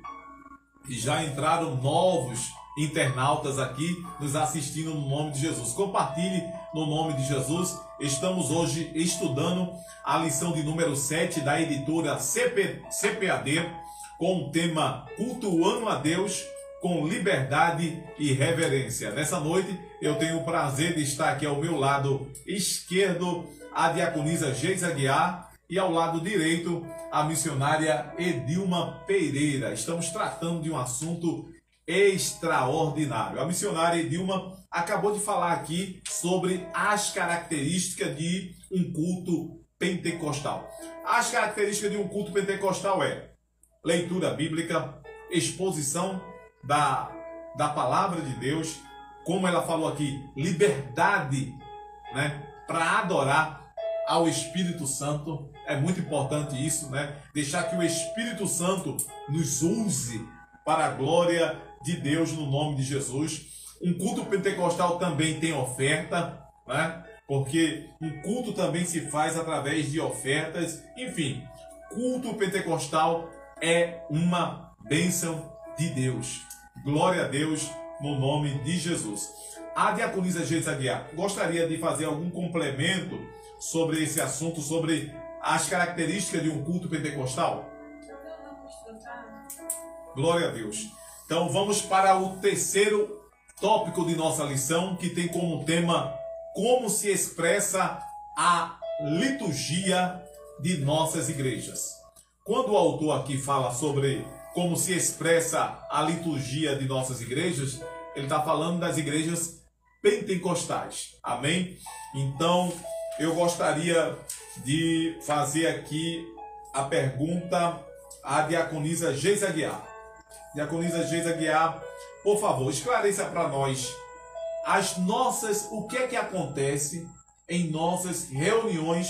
E já entraram novos internautas aqui nos assistindo no nome de Jesus. Compartilhe no nome de Jesus. Estamos hoje estudando a lição de número 7 da editora CPAD com o tema Cultuando a Deus com liberdade e reverência. Nessa noite eu tenho o prazer de estar aqui ao meu lado esquerdo a diaconisa Geisa Aguiar e ao lado direito a missionária Edilma Pereira. Estamos tratando de um assunto extraordinário. A missionária Edilma acabou de falar aqui sobre as características de um culto pentecostal. As características de um culto pentecostal é leitura bíblica, exposição da palavra de Deus, como ela falou aqui, liberdade, né, para adorar ao Espírito Santo. É muito importante isso, né? Deixar que o Espírito Santo nos use para a glória de Deus no nome de Jesus. Um culto pentecostal também tem oferta, né? Porque um culto também se faz através de ofertas. Enfim, culto pentecostal é uma bênção de Deus. Glória a Deus no nome de Jesus. A diaconisa Geisa Aguiar gostaria de fazer algum complemento sobre esse assunto, sobre as características de um culto pentecostal? Glória a Deus. Então vamos para o terceiro tópico de nossa lição, que tem como tema como se expressa a liturgia de nossas igrejas. Quando o autor aqui fala sobre como se expressa a liturgia de nossas igrejas, ele está falando das igrejas pentecostais. Amém? Então, eu gostaria de fazer aqui a pergunta à diaconisa Geisa Aguiar. Diaconisa Geisa Aguiar, por favor, esclareça para nós o que é que acontece em nossas reuniões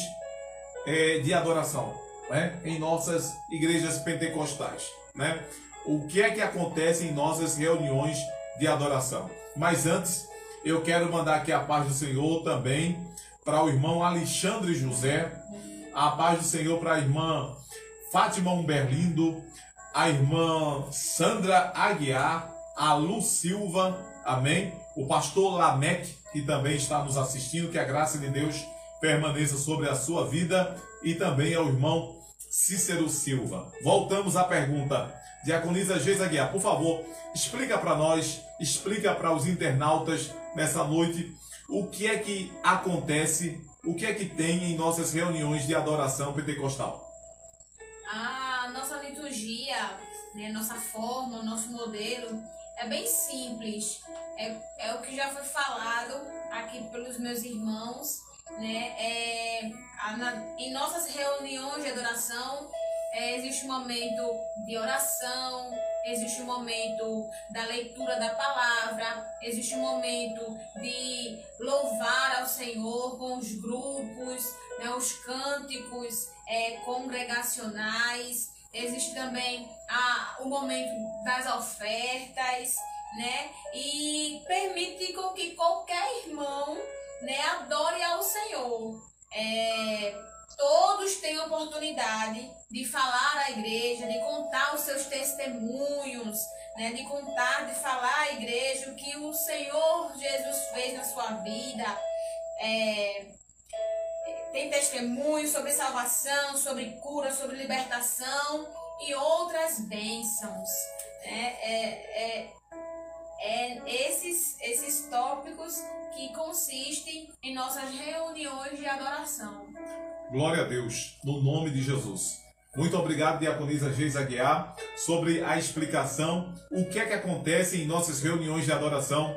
de adoração, né? Em nossas igrejas pentecostais, né? O que é que acontece em nossas reuniões de adoração. Mas antes, eu quero mandar aqui a paz do Senhor também para o irmão Alexandre José, a paz do Senhor para a irmã Fátima Umberlindo, a irmã Sandra Aguiar, a Lu Silva, amém? O pastor Lameque, que também está nos assistindo, que a graça de Deus permaneça sobre a sua vida, e também ao irmão Cícero Silva. Voltamos à pergunta. Diaconisa Geisa Aguiar, por favor, explica para nós, explica para os internautas nessa noite o que é que acontece, o que é que tem em nossas reuniões de adoração pentecostal. A nossa liturgia, né, nossa forma, o nosso modelo é bem simples. É o que já foi falado aqui pelos meus irmãos, né? Em nossas reuniões de adoração, existe um momento de oração, existe um momento da leitura da palavra, existe um momento de louvar ao Senhor com os grupos, né, os cânticos congregacionais, existe também o momento das ofertas, né, e permite com que qualquer irmão, né, adore ao Senhor. Todos têm oportunidade de falar à igreja, de contar os seus testemunhos, né, de falar à igreja o que o Senhor Jesus fez na sua vida. Tem testemunhos sobre salvação, sobre cura, sobre libertação e outras bênçãos. Esses tópicos que consistem em nossas reuniões de adoração. Glória a Deus, no nome de Jesus. Muito obrigado, diaconisa Geisa Aguiar, sobre a explicação, o que é que acontece em nossas reuniões de adoração,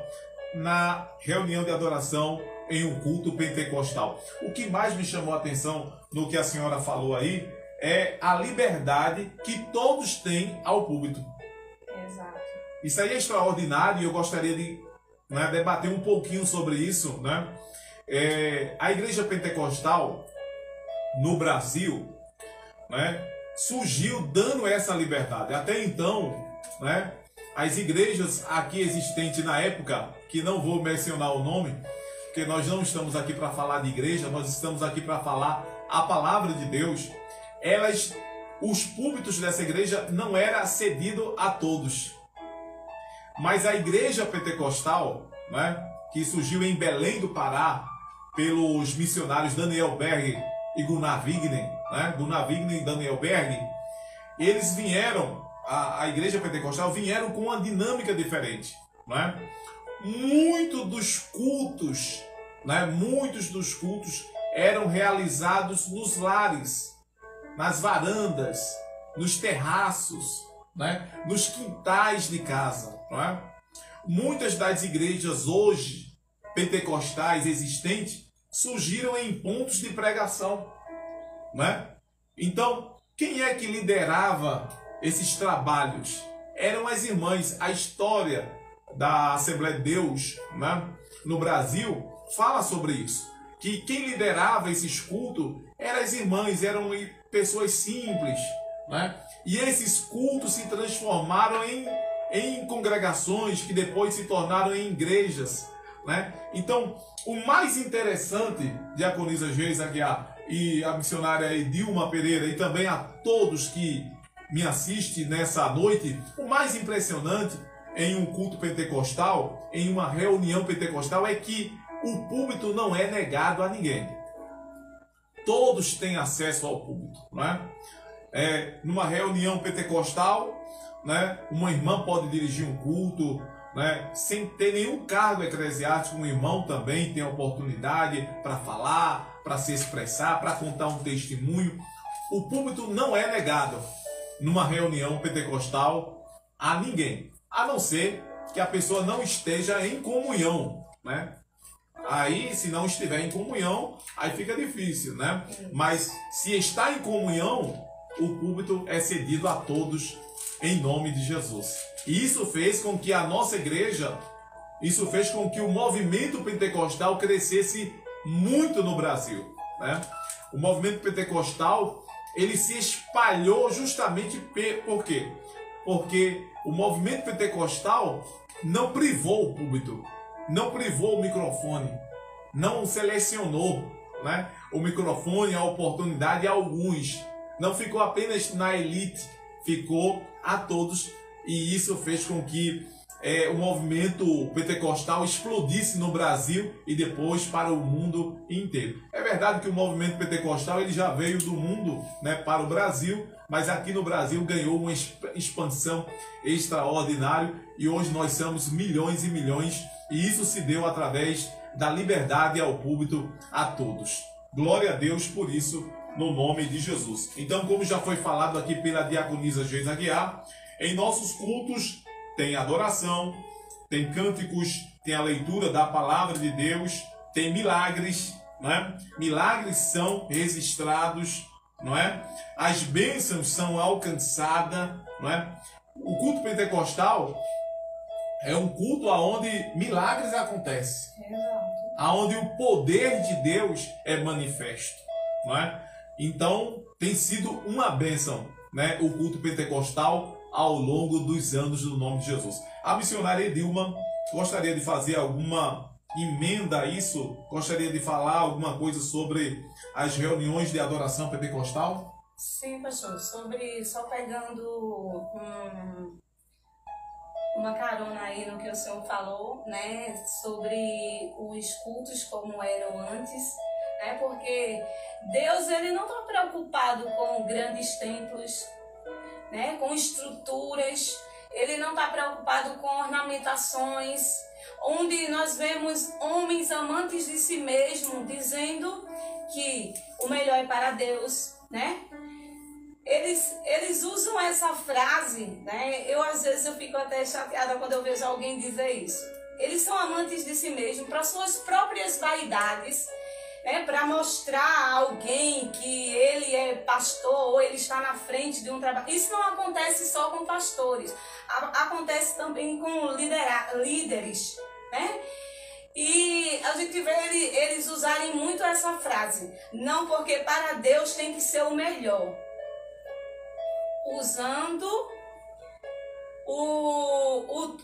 na reunião de adoração em um culto pentecostal. O que mais me chamou a atenção no que a senhora falou aí é a liberdade que todos têm ao púlpito. Exato. Isso aí é extraordinário e eu gostaria de debater um pouquinho sobre isso, né? A igreja pentecostal no Brasil, né, surgiu dando essa liberdade. Até então, né, as igrejas aqui existentes na época, que não vou mencionar o nome, porque nós não estamos aqui para falar de igreja, nós estamos aqui para falar a palavra de Deus. Os púlpitos dessa igreja não era cedido a todos. Mas a igreja pentecostal, né, que surgiu em Belém do Pará, pelos missionários Daniel Berg e Gunnar Wigner, né, Gunnar Wigner e Daniel Berg, eles vieram, a igreja pentecostal vieram com uma dinâmica diferente, né? Muitos dos cultos eram realizados nos lares, nas varandas, nos terraços, né? Nos quintais de casa. Não é? Muitas das igrejas hoje, pentecostais existentes, surgiram em pontos de pregação. Não é? Então, quem é que liderava esses trabalhos? Eram as irmãs. A história da Assembleia de Deus, né, no Brasil fala sobre isso. Que quem liderava esses cultos eram as irmãs, eram pessoas simples. Né? E esses cultos se transformaram em congregações que depois se tornaram em igrejas. Né? Então, o mais interessante, diaconisa Geisa Aguiar e a missionária Edilma Pereira, e também a todos que me assistem nessa noite, o mais impressionante em um culto pentecostal, em uma reunião pentecostal, é que o púlpito não é negado a ninguém. Todos têm acesso ao púlpito. Não é? Numa reunião pentecostal, né, uma irmã pode dirigir um culto, né, sem ter nenhum cargo eclesiástico. Um irmão também tem a oportunidade para falar, para se expressar, para contar um testemunho. O púlpito não é negado numa reunião pentecostal a ninguém, a não ser que a pessoa não esteja em comunhão, né? Aí, se não estiver em comunhão, aí fica difícil, né? Mas se está em comunhão, o púlpito é cedido a todos em nome de Jesus. E isso fez com que a nossa igreja, isso fez com que o movimento pentecostal crescesse muito no Brasil, né? O movimento pentecostal, ele se espalhou justamente por quê? Porque o movimento pentecostal não privou o púlpito, não privou o microfone, não selecionou, né, o microfone, a oportunidade a alguns. Não ficou apenas na elite, ficou a todos. E isso fez com que o movimento pentecostal explodisse no Brasil e depois para o mundo inteiro. É verdade que o movimento pentecostal ele já veio do mundo, né, para o Brasil, mas aqui no Brasil ganhou uma expansão extraordinária e hoje nós somos milhões e milhões, e isso se deu através da liberdade ao púlpito a todos. Glória a Deus por isso, no nome de Jesus. Então, como já foi falado aqui pela diaconisa Geisa Aguiar, em nossos cultos tem adoração, tem cânticos, tem a leitura da palavra de Deus, tem milagres, não é? Milagres são registrados, não é? As bênçãos são alcançadas, não é? O culto pentecostal é um culto onde milagres acontecem, aonde o poder de Deus é manifesto, não é? Então tem sido uma bênção, né, o culto pentecostal ao longo dos anos, no nome de Jesus. A missionária Edilma gostaria de fazer alguma emenda a isso? Gostaria de falar alguma coisa sobre as reuniões de adoração pentecostal? Sim, pastor. Só pegando uma carona aí no que o senhor falou, né? Sobre os cultos como eram antes, né? Porque Deus, ele não está preocupado com grandes templos, né, com estruturas, ele não está preocupado com ornamentações, onde nós vemos homens amantes de si mesmo dizendo que o melhor é para Deus, né? Eles usam essa frase, né? Às vezes eu fico até chateada quando eu vejo alguém dizer isso. Eles são amantes de si mesmo para suas próprias vaidades, né, para mostrar a alguém que ele é pastor ou ele está na frente de um trabalho. Isso não acontece só com pastores, acontece também com líderes, né? E a gente vê eles usarem muito essa frase, não, porque para Deus tem que ser o melhor, usando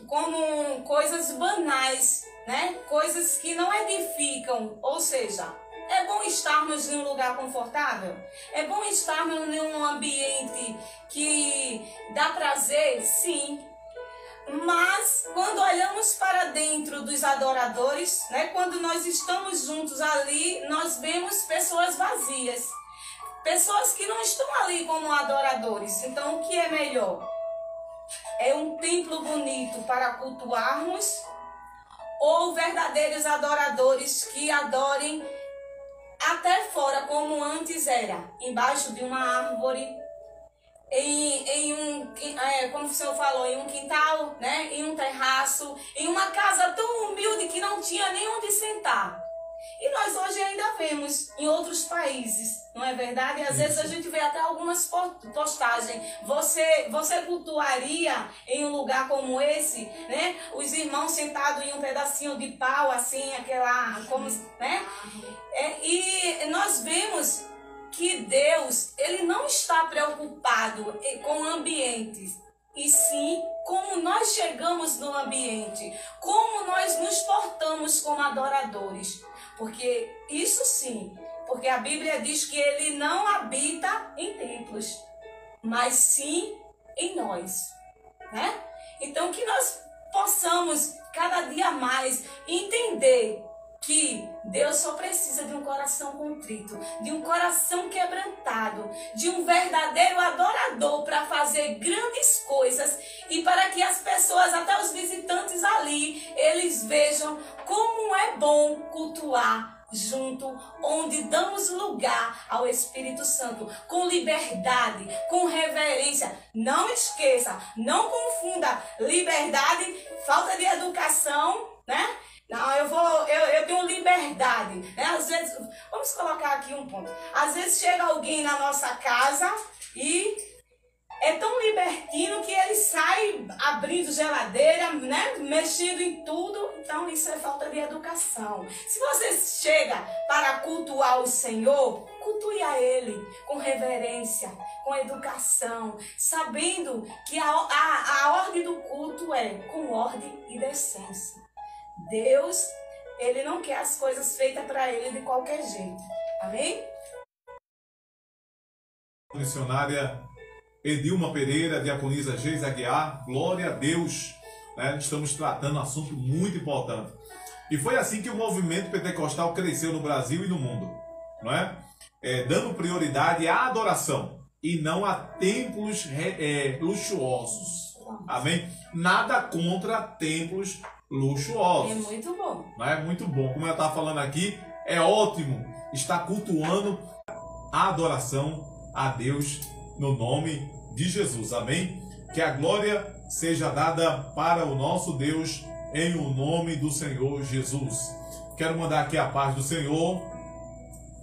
como coisas banais, né? Coisas que não edificam, ou seja, é bom estarmos em um lugar confortável? É bom estarmos em um ambiente que dá prazer? Sim. Mas quando olhamos para dentro dos adoradores, né, quando nós estamos juntos ali, nós vemos pessoas vazias. Pessoas que não estão ali como adoradores. Então, o que é melhor? É um templo bonito para cultuarmos ou verdadeiros adoradores que adorem até fora, como antes era, embaixo de uma árvore, como o senhor falou, em um quintal, né? Em um terraço, em uma casa tão humilde que não tinha nem onde sentar. E nós hoje ainda vemos em outros países, não é verdade? Às vezes a gente vê até algumas postagens. Você cultuaria em um lugar como esse, né? Os irmãos sentados em um pedacinho de pau, assim, aquela, como, né? E nós vemos que Deus, ele não está preocupado com ambientes, e sim como nós chegamos no ambiente, como nós nos portamos como adoradores. Porque isso sim, porque a Bíblia diz que ele não habita em templos, mas sim em nós, né? Então que nós possamos cada dia mais entender que Deus só precisa de um coração contrito, de um coração quebrantado, de um verdadeiro adorador para fazer grandes coisas e para que as pessoas, até os visitantes ali, eles vejam como é bom cultuar junto, onde damos lugar ao Espírito Santo, com liberdade, com reverência. Não esqueça, não confunda liberdade, falta de educação, né? Não, eu tenho liberdade, né? Às vezes, vamos colocar aqui um ponto. Às vezes chega alguém na nossa casa e é tão libertino que ele sai abrindo geladeira, né? Mexendo em tudo. Então isso é falta de educação. Se você chega para cultuar o Senhor, cultue a Ele com reverência, com educação, sabendo que a ordem do culto é com ordem e decência. Deus, ele não quer as coisas feitas para ele de qualquer jeito. Amém? Missionária Edilma Pereira, diaconisa Geisa Aguiar, glória a Deus, né? Estamos tratando um assunto muito importante. E foi assim que o movimento pentecostal cresceu no Brasil e no mundo, não é? Dando prioridade à adoração e não a templos luxuosos. Amém? Nada contra templos luxuosos. É muito bom. Não é muito bom. Como eu estava falando aqui, é ótimo estar cultuando a adoração a Deus no nome de Jesus. Amém? Que a glória seja dada para o nosso Deus em o nome do Senhor Jesus. Quero mandar aqui a paz do Senhor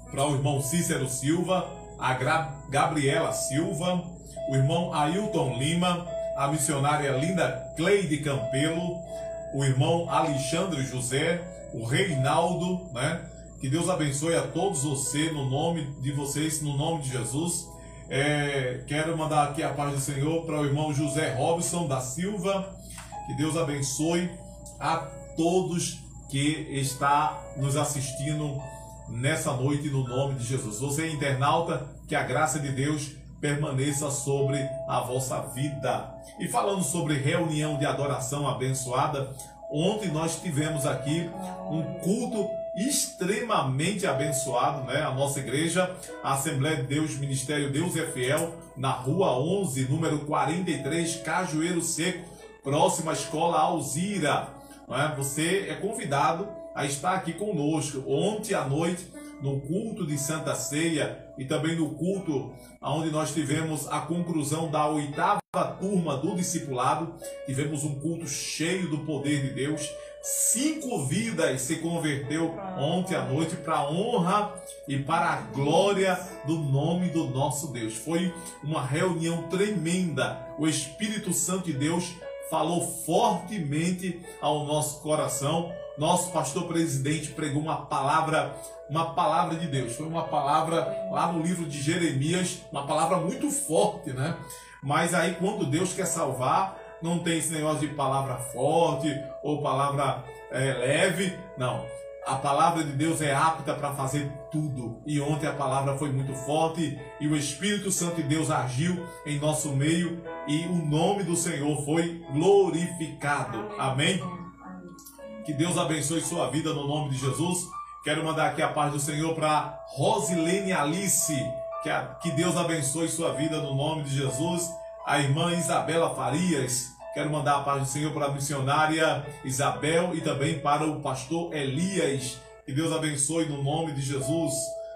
para o irmão Cícero Silva, a Gabriela Silva, o irmão Ailton Lima, a missionária Linda Cleide Campelo, o irmão Alexandre José, o Reinaldo, né? Que Deus abençoe a todos vocês, no nome de vocês, no nome de Jesus. Quero mandar aqui a paz do Senhor para o irmão José Robson da Silva. Que Deus abençoe a todos que está nos assistindo nessa noite, no nome de Jesus. Você, internauta, que a graça de Deus permaneça sobre a vossa vida. E falando sobre reunião de adoração abençoada, ontem nós tivemos aqui um culto extremamente abençoado, né? A nossa igreja, a Assembleia de Deus, Ministério Deus é Fiel, na Rua 11, número 43, Cajueiro Seco, próxima à Escola Alzira. Né? Você é convidado a estar aqui conosco ontem à noite, no culto de Santa Ceia e também no culto onde nós tivemos a conclusão da 8ª turma do discipulado. Tivemos um culto cheio do poder de Deus. 5 vidas se converteu ontem à noite para a honra e para a glória do nome do nosso Deus. Foi uma reunião tremenda. O Espírito Santo de Deus falou fortemente ao nosso coração. Nosso pastor presidente pregou uma palavra de Deus. Foi uma palavra lá no livro de Jeremias, uma palavra muito forte, né? Mas aí quando Deus quer salvar, não tem esse negócio de palavra forte ou palavra leve. Não. A palavra de Deus é apta para fazer tudo. E ontem a palavra foi muito forte e o Espírito Santo de Deus agiu em nosso meio e o nome do Senhor foi glorificado. Amém? Que Deus abençoe sua vida no nome de Jesus. Quero mandar aqui a paz do Senhor para Rosilene Alice. Que Deus abençoe sua vida no nome de Jesus. A irmã Isabela Farias. Quero mandar a paz do Senhor para a missionária Isabel e também para o pastor Elias. Que Deus abençoe no nome de Jesus.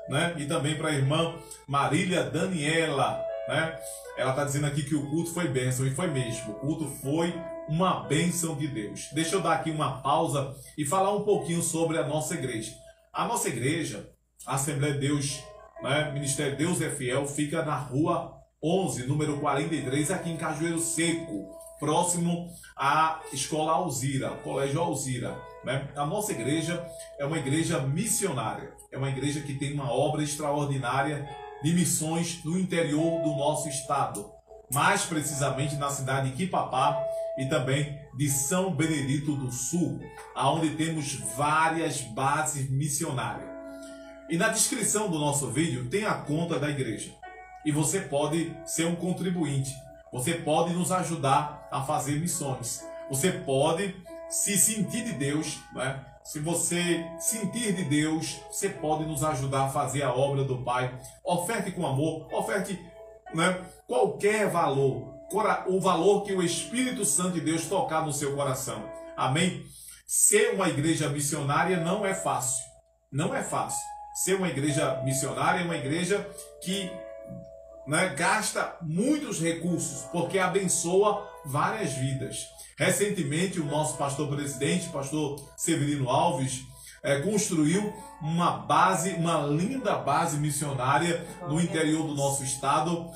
né? E também para a irmã Marília Daniela, né? Ela está dizendo aqui que o culto foi bênção, e foi mesmo. O culto foi uma bênção de Deus. Deixa eu dar aqui uma pausa e falar um pouquinho sobre a nossa igreja. A nossa igreja, a Assembleia de Deus, né? Ministério Deus é Fiel, fica na rua 11, número 43, aqui em Cajueiro Seco, próximo à Escola Alzira, Colégio Alzira, né? A nossa igreja é uma igreja missionária, é uma igreja que tem uma obra extraordinária de missões no interior do nosso estado, mais precisamente na cidade de Quipapá e também de São Benedito do Sul, onde temos várias bases missionárias. E na descrição do nosso vídeo tem a conta da igreja. E você pode ser um contribuinte. Você pode nos ajudar a fazer missões. Você pode se sentir de Deus, né? Se você sentir de Deus, você pode nos ajudar a fazer a obra do Pai. Oferte com amor, oferte, né, qualquer valor, o valor que o Espírito Santo de Deus tocar no seu coração. Amém? Ser uma igreja missionária não é fácil. Não é fácil. Ser uma igreja missionária é uma igreja que, né, gasta muitos recursos, porque abençoa várias vidas. Recentemente, o nosso pastor presidente, pastor Severino Alves, construiu uma linda base missionária no interior do nosso estado,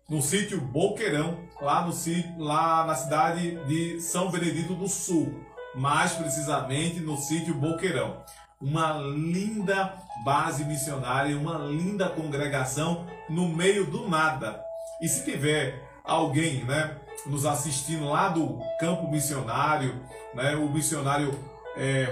no sítio Boqueirão, lá na cidade de São Benedito do Sul, mais precisamente no sítio Boqueirão. Uma linda base missionária, uma linda congregação no meio do nada. E se tiver alguém, né, nos assistindo lá do campo missionário, né, o missionário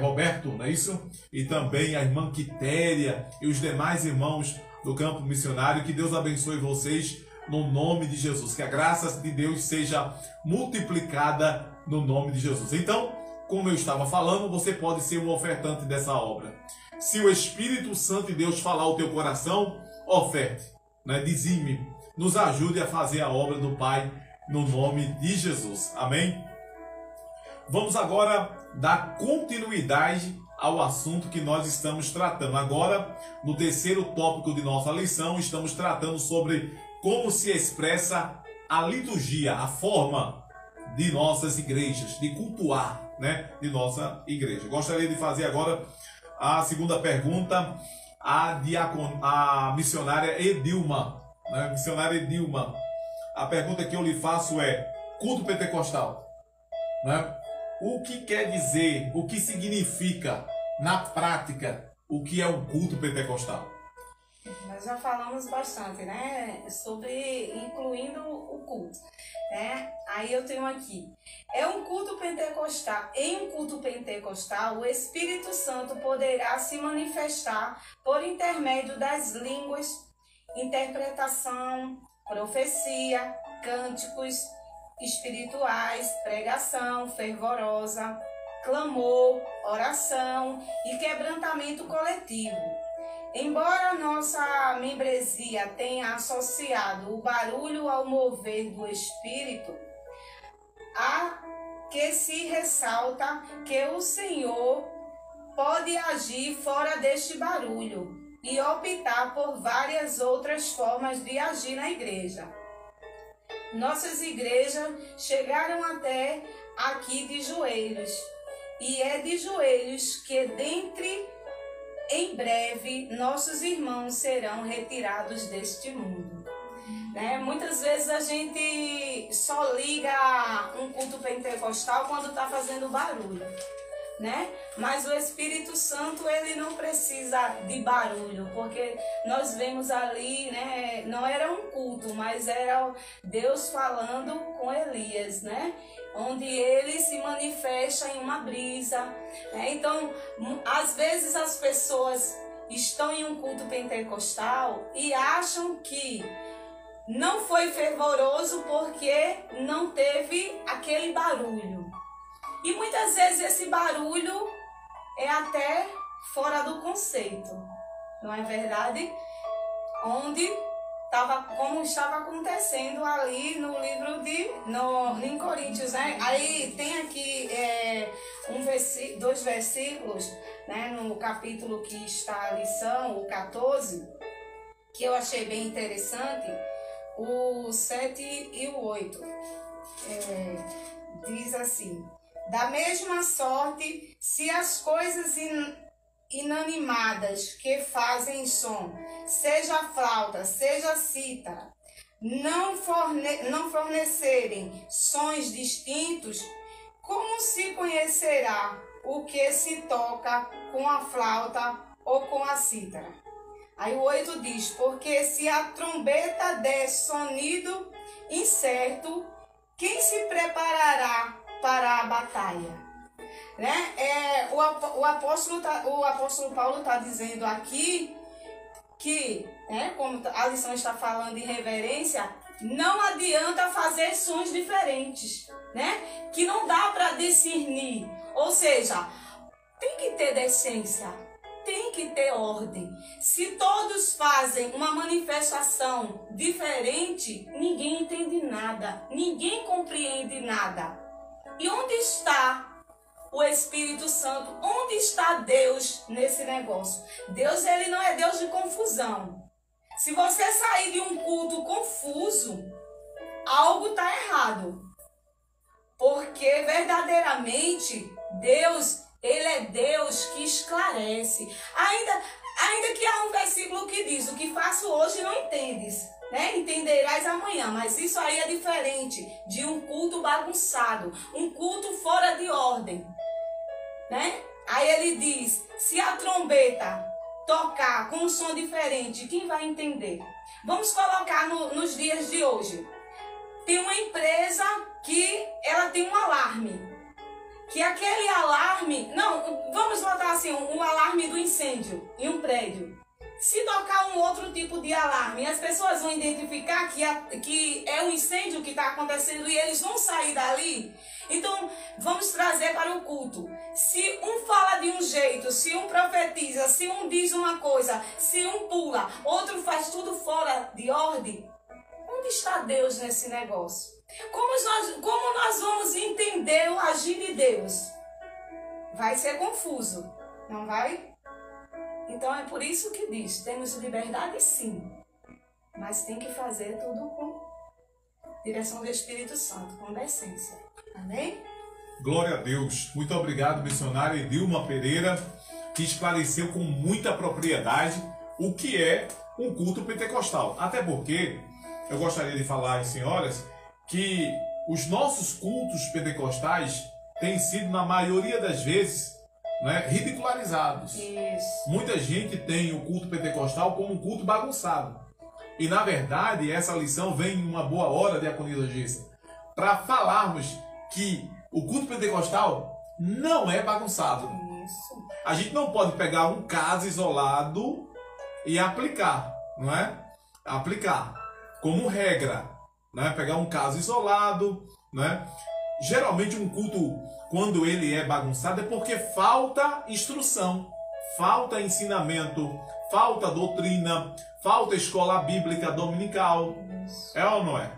Roberto, não é isso? E também a irmã Quitéria e os demais irmãos do campo missionário, que Deus abençoe vocês no nome de Jesus, que a graça de Deus seja multiplicada no nome de Jesus. Então, como eu estava falando, você pode ser um ofertante dessa obra. Se o Espírito Santo de Deus falar ao teu coração, oferte, né? Dizime, nos ajude a fazer a obra do Pai no nome de Jesus. Amém? Vamos agora dar continuidade ao assunto que nós estamos tratando. Agora, no terceiro tópico de nossa lição, estamos tratando sobre como se expressa a liturgia, a forma de nossas igrejas, de cultuar, né, de nossa igreja. Gostaria de fazer agora a segunda pergunta à missionária Edilma. Né? Missionária Edilma, a pergunta que eu lhe faço é: culto pentecostal, né? O que quer dizer, o que significa na prática o que é um culto pentecostal? Nós já falamos bastante, né, sobre incluindo o culto, né? Aí eu tenho aqui, é um culto pentecostal. Em um culto pentecostal, o Espírito Santo poderá se manifestar por intermédio das línguas, interpretação, profecia, cânticos espirituais, pregação fervorosa, clamor, oração e quebrantamento coletivo. Embora nossa membresia tenha associado o barulho ao mover do Espírito, há que se ressalta que o Senhor pode agir fora deste barulho e optar por várias outras formas de agir na igreja. Nossas igrejas chegaram até aqui de joelhos, e é de joelhos que em breve nossos irmãos serão retirados deste mundo. Né? Muitas vezes a gente só liga um culto pentecostal quando está fazendo barulho, né? Mas o Espírito Santo, ele não precisa de barulho, porque nós vemos ali, né? Não era um culto, mas era Deus falando com Elias, né? Onde ele se manifesta em uma brisa, né? Então, às vezes as pessoas estão em um culto pentecostal e acham que não foi fervoroso porque não teve aquele barulho. E muitas vezes esse barulho é até fora do conceito, não é verdade? Como estava acontecendo ali no livro em Coríntios, né? Aí tem aqui dois versículos, né, no capítulo que está a lição, o 14, que eu achei bem interessante, o 7 e o 8. Diz assim: da mesma sorte, se as coisas inanimadas que fazem som, seja flauta, seja cítara, não fornecerem sons distintos, como se conhecerá o que se toca com a flauta ou com a cítara? Aí o 8 diz: porque se a trombeta der sonido incerto, quem se preparará para a batalha? Né? O apóstolo Paulo está dizendo aqui que, né, como a lição está falando em reverência, não adianta fazer sons diferentes, né? Que não dá para discernir. Ou seja, tem que ter decência, tem que ter ordem. Se todos fazem uma manifestação diferente, ninguém entende nada, ninguém compreende nada. E onde está o Espírito Santo? Onde está Deus nesse negócio? Deus, ele não é Deus de confusão. Se você sair de um culto confuso, algo está errado. Porque verdadeiramente Deus, ele é Deus que esclarece. Ainda que há um versículo que diz: o que faço hoje não entendes, né? Entenderás amanhã. Mas isso aí é diferente de um culto bagunçado, um culto fora de ordem, né? Aí ele diz: se a trombeta tocar com um som diferente, quem vai entender? Vamos colocar nos dias de hoje. Tem uma empresa que ela tem um alarme, que aquele alarme, vamos botar assim, um alarme do incêndio em um prédio. Se tocar um outro tipo de alarme, as pessoas vão identificar que é um incêndio que está acontecendo e eles vão sair dali. Então, vamos trazer para o culto. Se um fala de um jeito, se um profetiza, se um diz uma coisa, se um pula, outro faz tudo fora de ordem, onde está Deus nesse negócio? Como nós vamos entender o agir de Deus? Vai ser confuso, não vai? Então é por isso que diz: temos liberdade sim, mas tem que fazer tudo com direção do Espírito Santo, com decência. Amém? Glória a Deus. Muito obrigado, missionária Edilma Pereira, que esclareceu com muita propriedade o que é um culto pentecostal. Até porque eu gostaria de falar, às senhoras, que os nossos cultos pentecostais têm sido, na maioria das vezes, né, ridicularizados. Isso. Muita gente tem o culto pentecostal como um culto bagunçado. E, na verdade, essa lição vem em uma boa hora, diaconisa Geisa, para falarmos que o culto pentecostal não é bagunçado. Isso. A gente não pode pegar um caso isolado e aplicar, não é? Aplicar como regra, né? Pegar um caso isolado, né? Geralmente um culto, quando ele é bagunçado, é porque falta instrução, falta ensinamento, falta doutrina, falta escola bíblica dominical. É ou não é?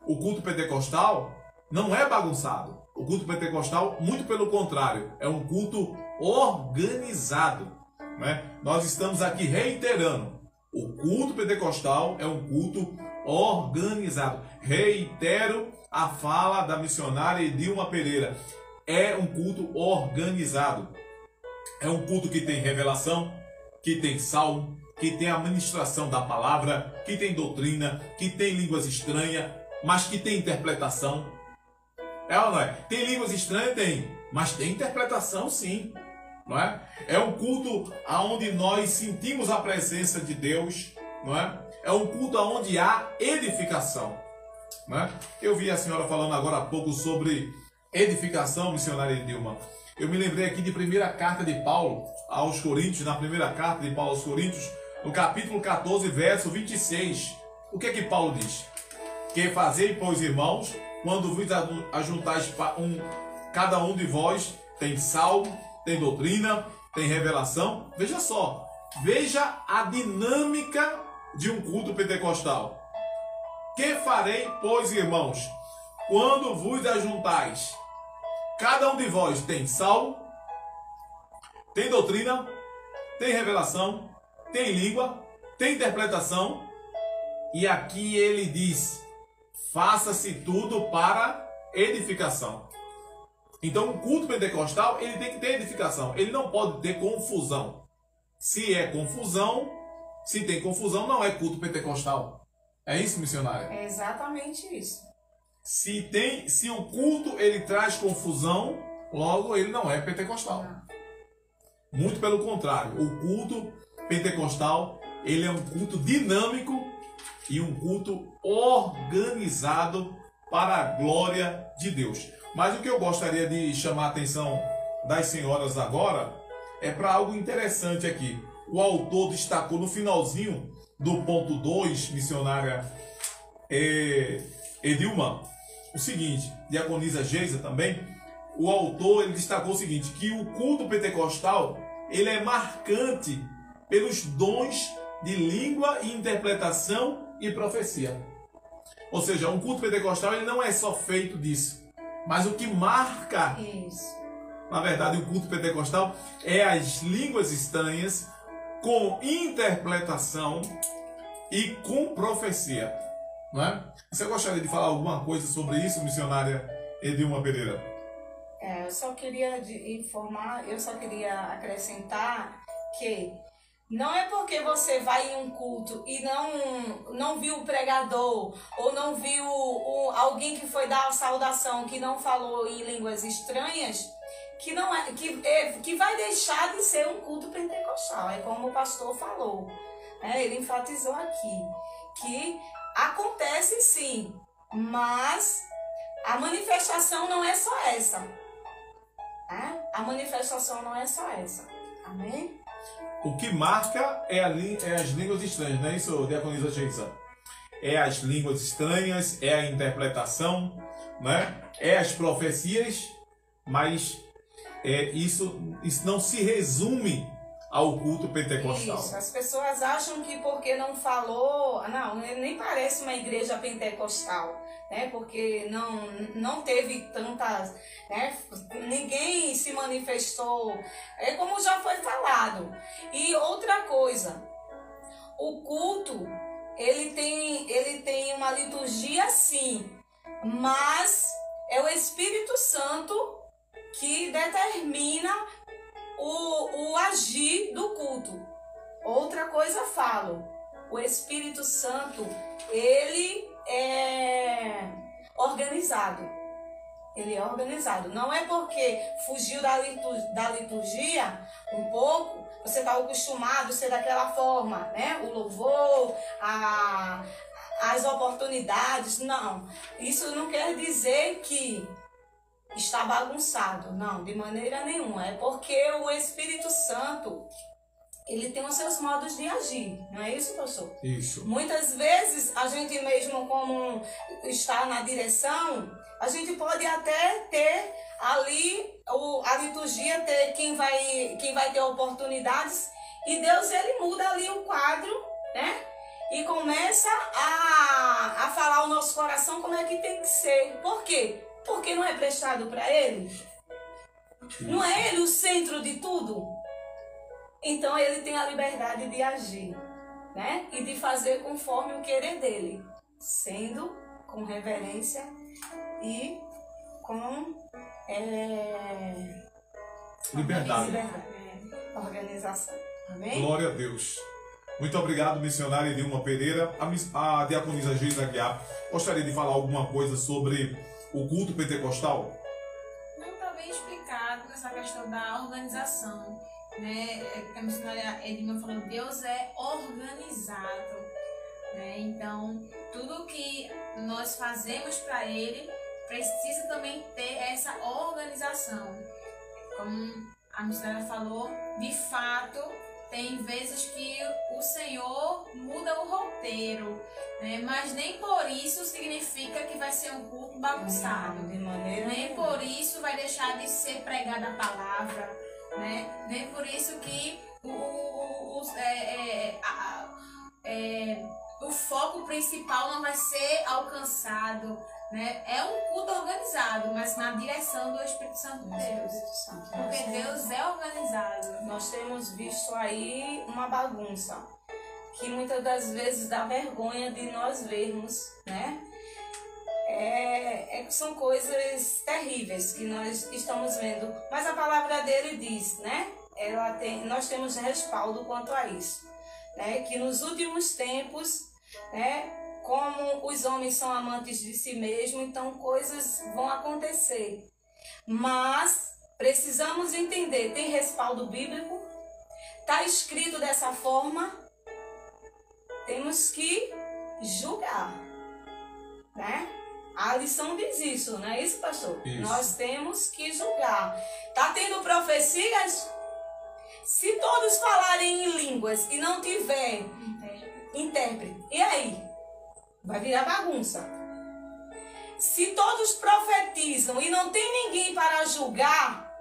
O culto pentecostal não é bagunçado. O culto pentecostal, muito pelo contrário, é um culto organizado, né? Nós estamos aqui reiterando: o culto pentecostal é um culto organizado. Reitero a fala da missionária Edilma Pereira: é um culto organizado. É um culto que tem revelação, que tem salmo, que tem a ministração da palavra, que tem doutrina, que tem línguas estranhas, mas que tem interpretação. É ou não é? Tem línguas estranhas? Tem. Mas tem interpretação, sim. Não é? É um culto onde nós sentimos a presença de Deus. Não é? É um culto onde há edificação. Não é? Eu vi a senhora falando agora há pouco sobre edificação, missionária Edilma. Eu me lembrei aqui de primeira carta de Paulo aos Coríntios, na primeira carta de Paulo aos Coríntios, no capítulo 14, verso 26. O que é que Paulo diz? Que fazei, pois, irmãos, quando vos ajuntais cada um de vós tem salmo, tem doutrina, tem revelação. Veja só, veja a dinâmica de um culto pentecostal. Que farei, pois, irmãos, quando vos ajuntais Cada um de vós tem salmo, tem doutrina, tem revelação, tem língua, tem interpretação. E aqui ele diz: faça-se tudo para edificação. Então o culto pentecostal, ele tem que ter edificação. Ele não pode ter confusão. Se é confusão, se tem confusão, não é culto pentecostal. É isso, missionária? É exatamente isso. Se o culto ele traz confusão, logo ele não é pentecostal. Não. Muito pelo contrário, o culto pentecostal, ele é um culto dinâmico e um culto organizado para a glória de Deus. Mas o que eu gostaria de chamar a atenção das senhoras agora é para algo interessante aqui. O autor destacou no finalzinho do ponto 2, missionária Edilma, o seguinte, diaconisa Geisa também, o autor ele destacou o seguinte, que o culto pentecostal ele é marcante pelos dons de língua e interpretação e profecia. Ou seja, um culto pentecostal ele não é só feito disso, mas o que marca, Isso. na verdade, o culto pentecostal é as línguas estranhas com interpretação e com profecia. Não é? Você gostaria de falar alguma coisa sobre isso, missionária Edilma Pereira? Eu só queria informar, eu só queria acrescentar que não é porque você vai em um culto e não viu o pregador ou não viu alguém que foi dar a saudação que não falou em línguas estranhas que não é que vai deixar de ser um culto pentecostal. É como o pastor falou, né? Ele enfatizou aqui que acontece sim, mas a manifestação não é só essa. Né? A manifestação não é só essa. Amém? O que marca é as línguas estranhas, não é isso, diaconisa Geisa? É as línguas estranhas, é a interpretação, né? É as profecias, mas isso não se resume ao culto pentecostal. Isso, as pessoas acham que porque não falou, não, nem parece uma igreja pentecostal, né? Porque não teve tantas, né? Ninguém se manifestou, é como já foi falado. E outra coisa, o culto, ele tem uma liturgia sim, mas é o Espírito Santo que determina o agir do culto. Outra coisa falo, o Espírito Santo, ele é organizado. Ele é organizado. Não é porque fugiu da liturgia um pouco, você está acostumado a ser daquela forma, né? O louvor, as oportunidades, não. Isso não quer dizer que está bagunçado, não, de maneira nenhuma. É porque o Espírito Santo, ele tem os seus modos de agir, não é isso, pastor? Isso. Muitas vezes, a gente mesmo, como está na direção, a gente pode até ter ali a liturgia, ter quem vai ter oportunidades, e Deus, ele muda ali o quadro, né? E começa a falar o nosso coração como é que tem que ser. Por quê? Porque não é prestado para ele. Não é ele o centro de tudo. Então ele tem a liberdade de agir, né? E de fazer conforme o querer dele, sendo com reverência e com liberdade. Organização. Amém? Glória a Deus. Muito obrigado, missionária Edilma Pereira. A diaconisa Geisa Aguiar gostaria de falar alguma coisa sobre o culto pentecostal? Não, está bem explicado essa questão da organização, né? A missionária Edilma falou, Deus é organizado, né? Então, tudo que nós fazemos para Ele precisa também ter essa organização. Como a missionária falou, de fato, tem vezes que o Senhor muda o roteiro, né? Mas nem por isso significa que vai ser um culto bagunçado. De maneira Nem por isso vai deixar de ser pregada a palavra, né? Nem por isso que o foco principal não vai ser alcançado, né? É um culto organizado, mas na direção do Espírito Santo de Deus. Porque Deus é organizado. Nós temos visto aí uma bagunça, que muitas das vezes dá vergonha de nós vermos, né? São coisas terríveis que nós estamos vendo, mas a palavra dele diz, né? Nós temos respaldo quanto a isso, né? Que nos últimos tempos, né? Como os homens são amantes de si mesmos, então coisas vão acontecer. Mas precisamos entender, tem respaldo bíblico, está escrito dessa forma, temos que julgar, né? A lição diz isso, não é isso, pastor? Isso. Nós temos que julgar. Está tendo profecias? Se todos falarem em línguas e não tiver intérprete, e aí? Vai virar bagunça. Se todos profetizam e não tem ninguém para julgar,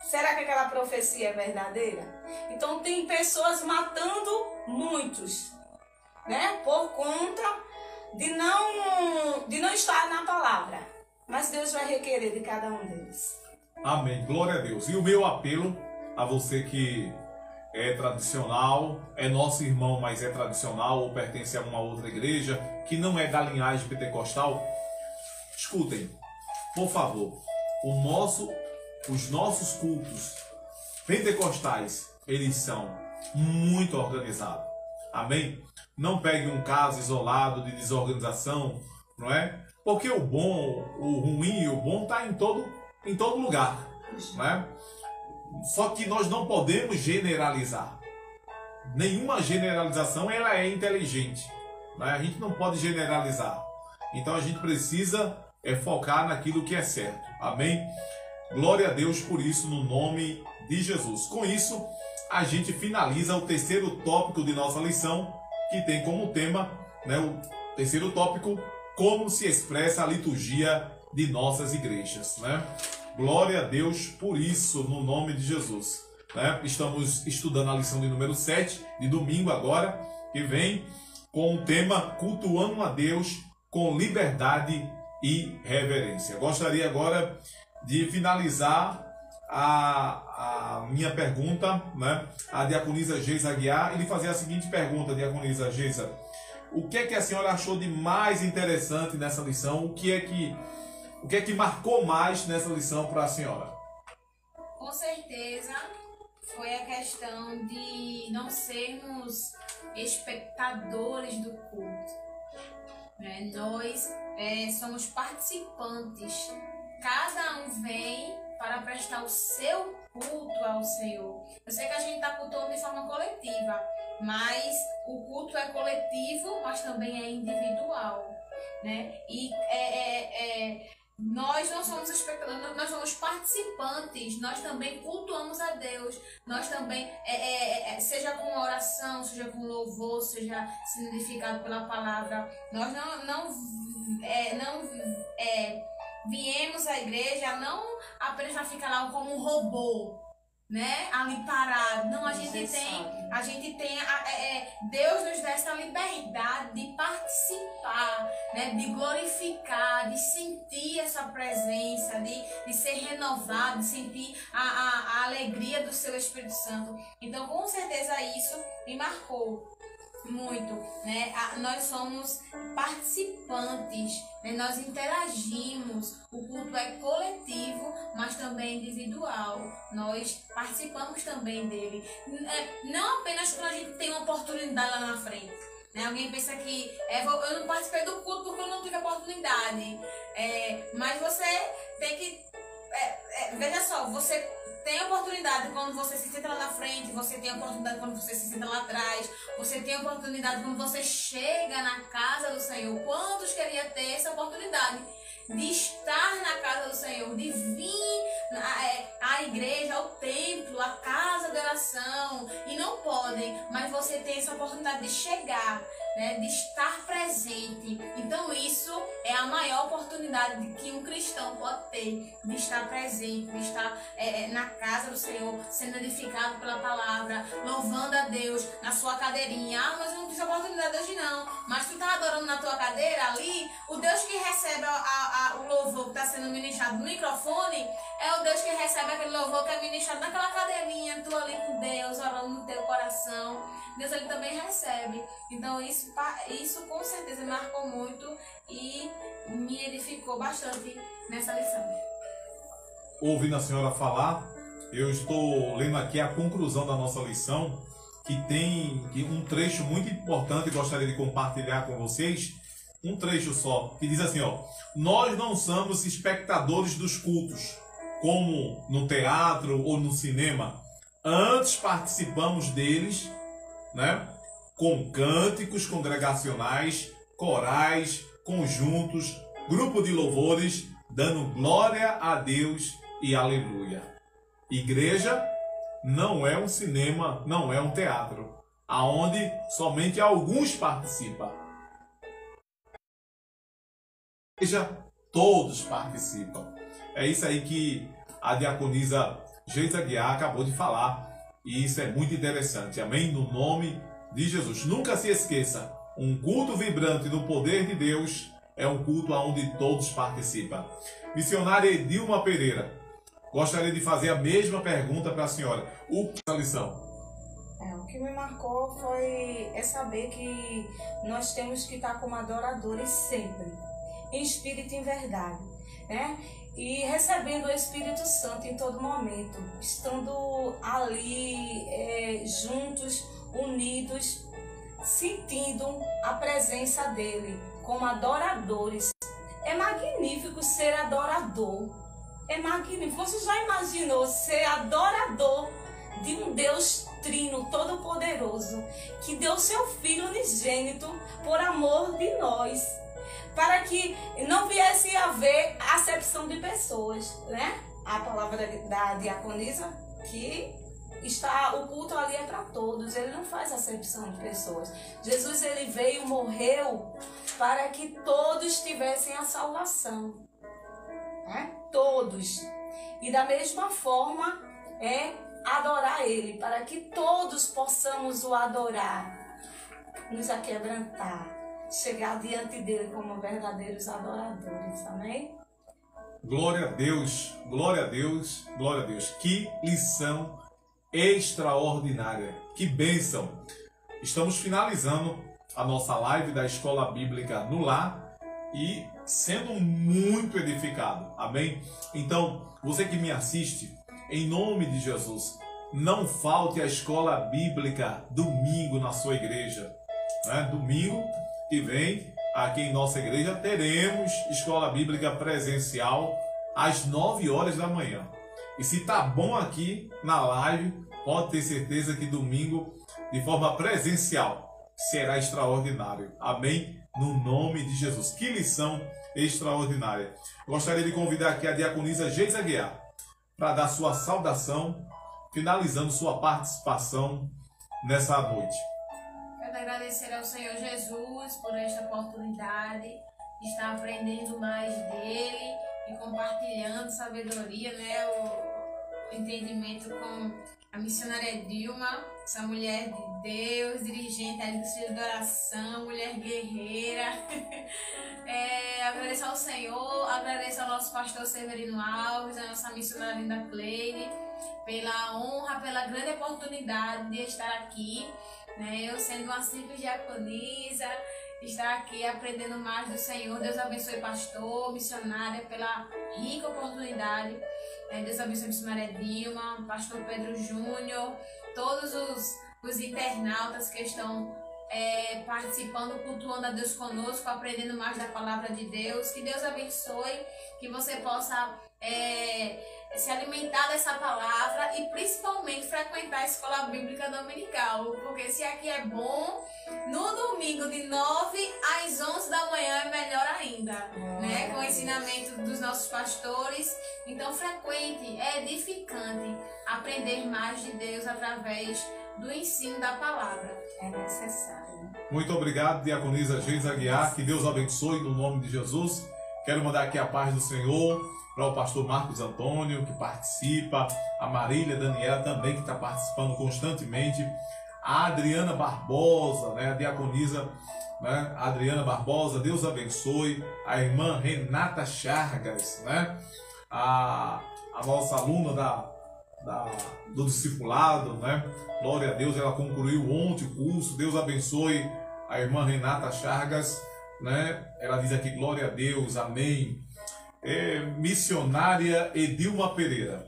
será que aquela profecia é verdadeira? Então tem pessoas matando muitos, né? Por conta de não estar na palavra. Mas Deus vai requerer de cada um deles. Amém. Glória a Deus. E o meu apelo a você que é tradicional, é nosso irmão, mas é tradicional ou pertence a uma outra igreja que não é da linhagem pentecostal, escutem, por favor, os nossos cultos pentecostais, eles são muito organizados. Amém? Não pegue um caso isolado de desorganização, não é? Porque o bom, o ruim e o bom está em todo lugar, não é? Só que nós não podemos generalizar. Nenhuma generalização ela é inteligente, né? A gente não pode generalizar. Então a gente precisa focar naquilo que é certo. Amém? Glória a Deus por isso, no nome de Jesus. Com isso, a gente finaliza o terceiro tópico de nossa lição, que tem como tema, né, o terceiro tópico, como se expressa a liturgia de nossas igrejas, né? Glória a Deus por isso, no nome de Jesus, né? Estamos estudando a lição de número 7, de domingo agora, que vem com o tema Cultuando a Deus com liberdade e reverência. Gostaria agora de finalizar a minha pergunta, né, a diaconisa Geisa Aguiar, e lhe fazer a seguinte pergunta, diaconisa Geisa: o que é que a senhora achou de mais interessante nessa lição? O que é que marcou mais nessa lição para a senhora? Com certeza foi a questão de não sermos espectadores do culto, né? Nós somos participantes. Cada um vem para prestar o seu culto ao Senhor. Eu sei que a gente está cultuando de forma coletiva, mas o culto é coletivo, mas também é individual, né? E nós não somos espectadores, nós somos participantes, nós também cultuamos a Deus, nós também, seja com oração, seja com louvor, seja significado pela palavra, nós não viemos à igreja não apenas para ficar lá como um robô, né, ali parado. Não, a gente tem Deus nos dá essa liberdade de participar, né, de glorificar, de sentir essa presença, de ser renovado, de sentir a alegria do seu Espírito Santo. Então, com certeza isso me marcou muito, né? Nós somos participantes, né? Nós interagimos, o culto é coletivo, mas também individual. Nós participamos também dele, não apenas quando a gente tem uma oportunidade lá na frente, né? Alguém pensa que eu não participei do culto porque eu não tive oportunidade, mas você tem que veja só, você tem oportunidade quando você se senta lá na frente, você tem oportunidade quando você se senta lá atrás, você tem oportunidade quando você chega na casa do Senhor. Quantos queriam ter essa oportunidade de estar na casa do Senhor, de vir à igreja, ao templo, à casa de oração, e não podem, mas você tem essa oportunidade de chegar, né, de estar presente. Então isso é a maior oportunidade que um cristão pode ter, de estar presente, de estar na casa do Senhor, sendo edificado pela palavra, louvando a Deus na sua cadeirinha. Ah, mas eu não tive oportunidade hoje não. Mas tu tá adorando na tua cadeira ali, o Deus que recebe o louvor que está sendo ministrado no microfone é o Deus que recebe aquele louvor que é ministrado naquela cadeirinha, tu ali com Deus, orando no teu coração. Deus ele também recebe. Então isso com certeza marcou muito e me edificou bastante nessa lição. Ouvindo a senhora falar, eu estou lendo aqui a conclusão da nossa lição, que tem um trecho muito importante, gostaria de compartilhar com vocês. Um trecho só, que diz assim, ó: nós não somos espectadores dos cultos, como no teatro ou no cinema. Antes participamos deles, né, com cânticos congregacionais, corais, conjuntos, grupo de louvores, dando glória a Deus e aleluia. Igreja não é um cinema, não é um teatro, aonde somente alguns participam. Igreja, todos participam. É isso aí que a diaconisa Geisa Aguiar acabou de falar. E isso é muito interessante. Amém? No nome de Jesus. Nunca se esqueça, um culto vibrante no poder de Deus é um culto onde todos participam. Missionária Edilma Pereira, gostaria de fazer a mesma pergunta para a senhora. O que é a lição? O que me marcou foi saber que nós temos que estar como adoradores sempre, em espírito e em verdade, né? E recebendo o Espírito Santo em todo momento, estando ali juntos, unidos, sentindo a presença dele como adoradores. É magnífico ser adorador. É magnífico. Você já imaginou ser adorador de um Deus Trino, Todo-Poderoso, que deu seu Filho unigênito por amor de nós, para que não viesse a haver acepção de pessoas, né? A palavra da diaconisa, que o culto ali é para todos, ele não faz acepção de pessoas. Jesus, ele veio, morreu para que todos tivessem a salvação, né? Todos. E da mesma forma adorar ele, para que todos possamos o adorar, nos aquebrantar, chegar diante dele como verdadeiros adoradores. Amém? Glória a Deus, glória a Deus, glória a Deus. Que lição extraordinária, que bênção. Estamos finalizando a nossa live da Escola Bíblica no Lar e sendo muito edificado. Amém? Então, você que me assiste, em nome de Jesus, não falte a Escola Bíblica domingo na sua igreja, né? Domingo que vem, aqui em nossa igreja, teremos Escola Bíblica presencial às 9 horas da manhã. E se tá bom aqui na live, pode ter certeza que domingo, de forma presencial, será extraordinário. Amém? No nome de Jesus. Que lição extraordinária. Gostaria de convidar aqui a diaconisa Geisa Aguiar para dar sua saudação, finalizando sua participação nessa noite. Quero agradecer ao Senhor Jesus por esta oportunidade de estar aprendendo mais dele e compartilhando sabedoria, né, o entendimento com a missionária Edilma, essa mulher de Deus, dirigente ali do Círculo de Oração, mulher guerreira. Agradeço ao Senhor, agradeço ao nosso pastor Severino Alves, a nossa missionária Linda Cleide, pela honra, pela grande oportunidade de estar aqui, né? Eu sendo uma simples diaconisa, estar aqui aprendendo mais do Senhor. Deus abençoe pastor, missionária, pela rica oportunidade. Deus abençoe a missionária Dilma, pastor Pedro Júnior, todos os internautas que estão participando, cultuando a Deus conosco, aprendendo mais da palavra de Deus. Que Deus abençoe, que você possa se alimentar dessa palavra e principalmente frequentar a escola bíblica dominical, porque se aqui é bom, no domingo de 9 às 11 da manhã é melhor ainda, né? Com o ensinamento dos nossos pastores. Então frequente, é edificante aprender mais de Deus através do ensino da palavra. É necessário. Muito obrigado, diaconisa Geisa Aguiar. Que Deus abençoe no nome de Jesus. Quero mandar aqui a paz do Senhor para o pastor Marcos Antônio, que participa, a Marília Daniela também, que está participando constantemente, a Adriana Barbosa, né, a diaconisa, né, Adriana Barbosa, Deus abençoe, a irmã Renata Chargas, né, a nossa aluna do discipulado, né, glória a Deus, ela concluiu ontem o curso, Deus abençoe a irmã Renata Chargas, né, ela diz aqui, glória a Deus, amém. Missionária Edilma Pereira,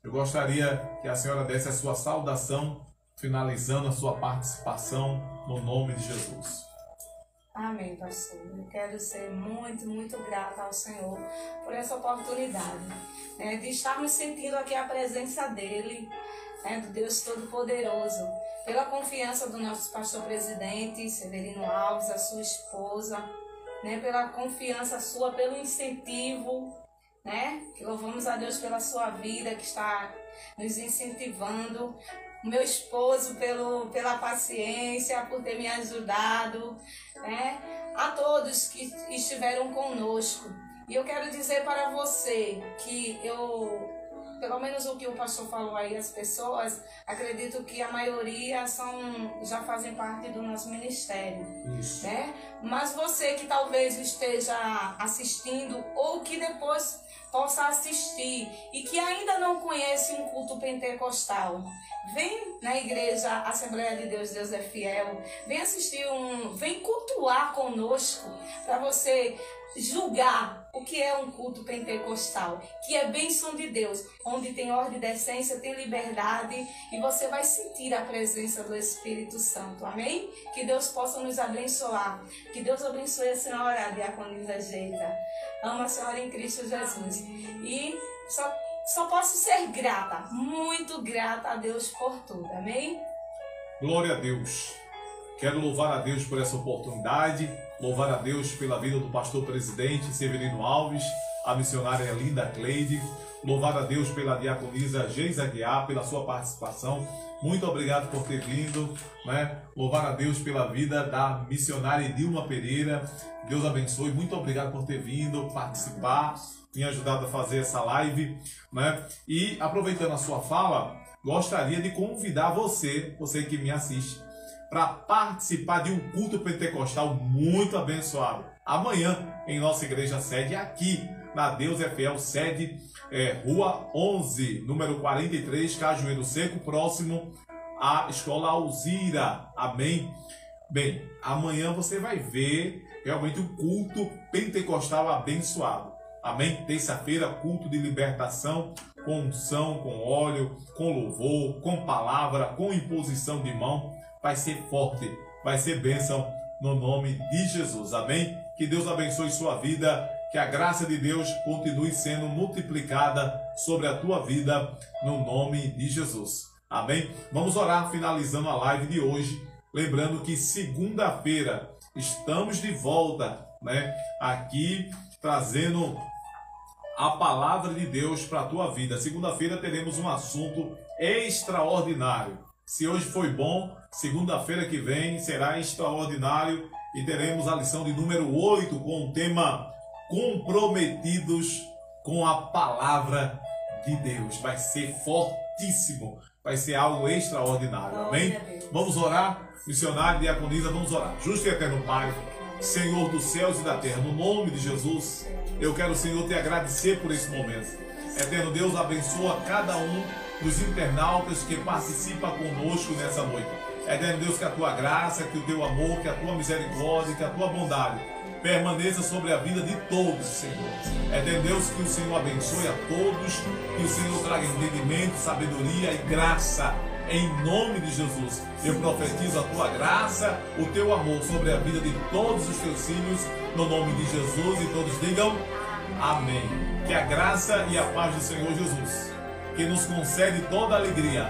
eu gostaria que a senhora desse a sua saudação, finalizando a sua participação no nome de Jesus. Amém, pastor. Eu quero ser muito, muito grata ao Senhor por essa oportunidade, né, de estarmos sentindo aqui a presença dEle, né, do Deus Todo-Poderoso, pela confiança do nosso pastor presidente, Severino Alves, a sua esposa, né, pela confiança sua, pelo incentivo, né, que louvamos a Deus pela sua vida, que está nos incentivando, o meu esposo pela paciência, por ter me ajudado, né, a todos que estiveram conosco. E eu quero dizer para você que pelo menos o que o pastor falou aí, as pessoas, acredito que a maioria já fazem parte do nosso ministério. Isso. Né? Mas você que talvez esteja assistindo ou que depois possa assistir e que ainda não conhece um culto pentecostal, vem na igreja Assembleia de Deus, Deus é Fiel, vem cultuar conosco para você julgar o que é um culto pentecostal, que é bênção de Deus, onde tem ordem e decência, tem liberdade e você vai sentir a presença do Espírito Santo, amém? Que Deus possa nos abençoar, que Deus abençoe a senhora, a diaconisa Geisa, amo a senhora em Cristo Jesus e só posso ser grata, muito grata a Deus por tudo, amém? Glória a Deus. Quero louvar a Deus por essa oportunidade, louvar a Deus pela vida do pastor presidente Severino Alves, a missionária Linda Cleide, louvar a Deus pela diaconisa Geisa Aguiar, pela sua participação. Muito obrigado por ter vindo, né? Louvar a Deus pela vida da missionária Edilma Pereira. Deus abençoe. Muito obrigado por ter vindo participar, me ajudado a fazer essa live, né? E aproveitando a sua fala, gostaria de convidar você que me assiste, para participar de um culto pentecostal muito abençoado. Amanhã, em nossa igreja sede, aqui na Deus é Fiel, sede Rua 11, número 43, Cajueiro Seco, próximo à Escola Alzira. Amém? Bem, amanhã você vai ver realmente um culto pentecostal abençoado. Amém? Terça-feira, culto de libertação, com unção, com óleo, com louvor, com palavra, com imposição de mão. Vai ser forte, vai ser bênção no nome de Jesus, amém? Que Deus abençoe sua vida, que a graça de Deus continue sendo multiplicada sobre a tua vida, no nome de Jesus, amém? Vamos orar finalizando a live de hoje, lembrando que segunda-feira estamos de volta, né? Aqui trazendo a palavra de Deus para a tua vida. Segunda-feira teremos um assunto extraordinário. Se hoje foi bom, segunda-feira que vem será extraordinário e teremos a lição de número 8 com o tema Comprometidos com a Palavra de Deus. Vai ser fortíssimo, vai ser algo extraordinário, amém? Vamos orar, missionário, diaconisa, vamos orar. Justo e eterno Pai, Senhor dos céus e da terra, no nome de Jesus, eu quero, Senhor, te agradecer por esse momento. Eterno Deus, abençoa cada um dos internautas que participa conosco nessa noite. Eterno Deus, que a tua graça, que o teu amor, que a tua misericórdia, que a tua bondade permaneça sobre a vida de todos, Senhor. Eterno Deus, que o Senhor abençoe a todos, que o Senhor traga entendimento, sabedoria e graça, em nome de Jesus. Eu profetizo a tua graça, o teu amor sobre a vida de todos os teus filhos, no nome de Jesus, e todos digam amém. Que a graça e a paz do Senhor Jesus, que nos concede toda alegria,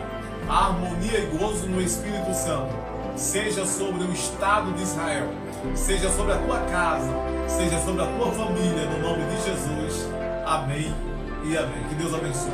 a harmonia e gozo no Espírito Santo, seja sobre o Estado de Israel, seja sobre a tua casa, seja sobre a tua família, no nome de Jesus. Amém e amém. Que Deus abençoe.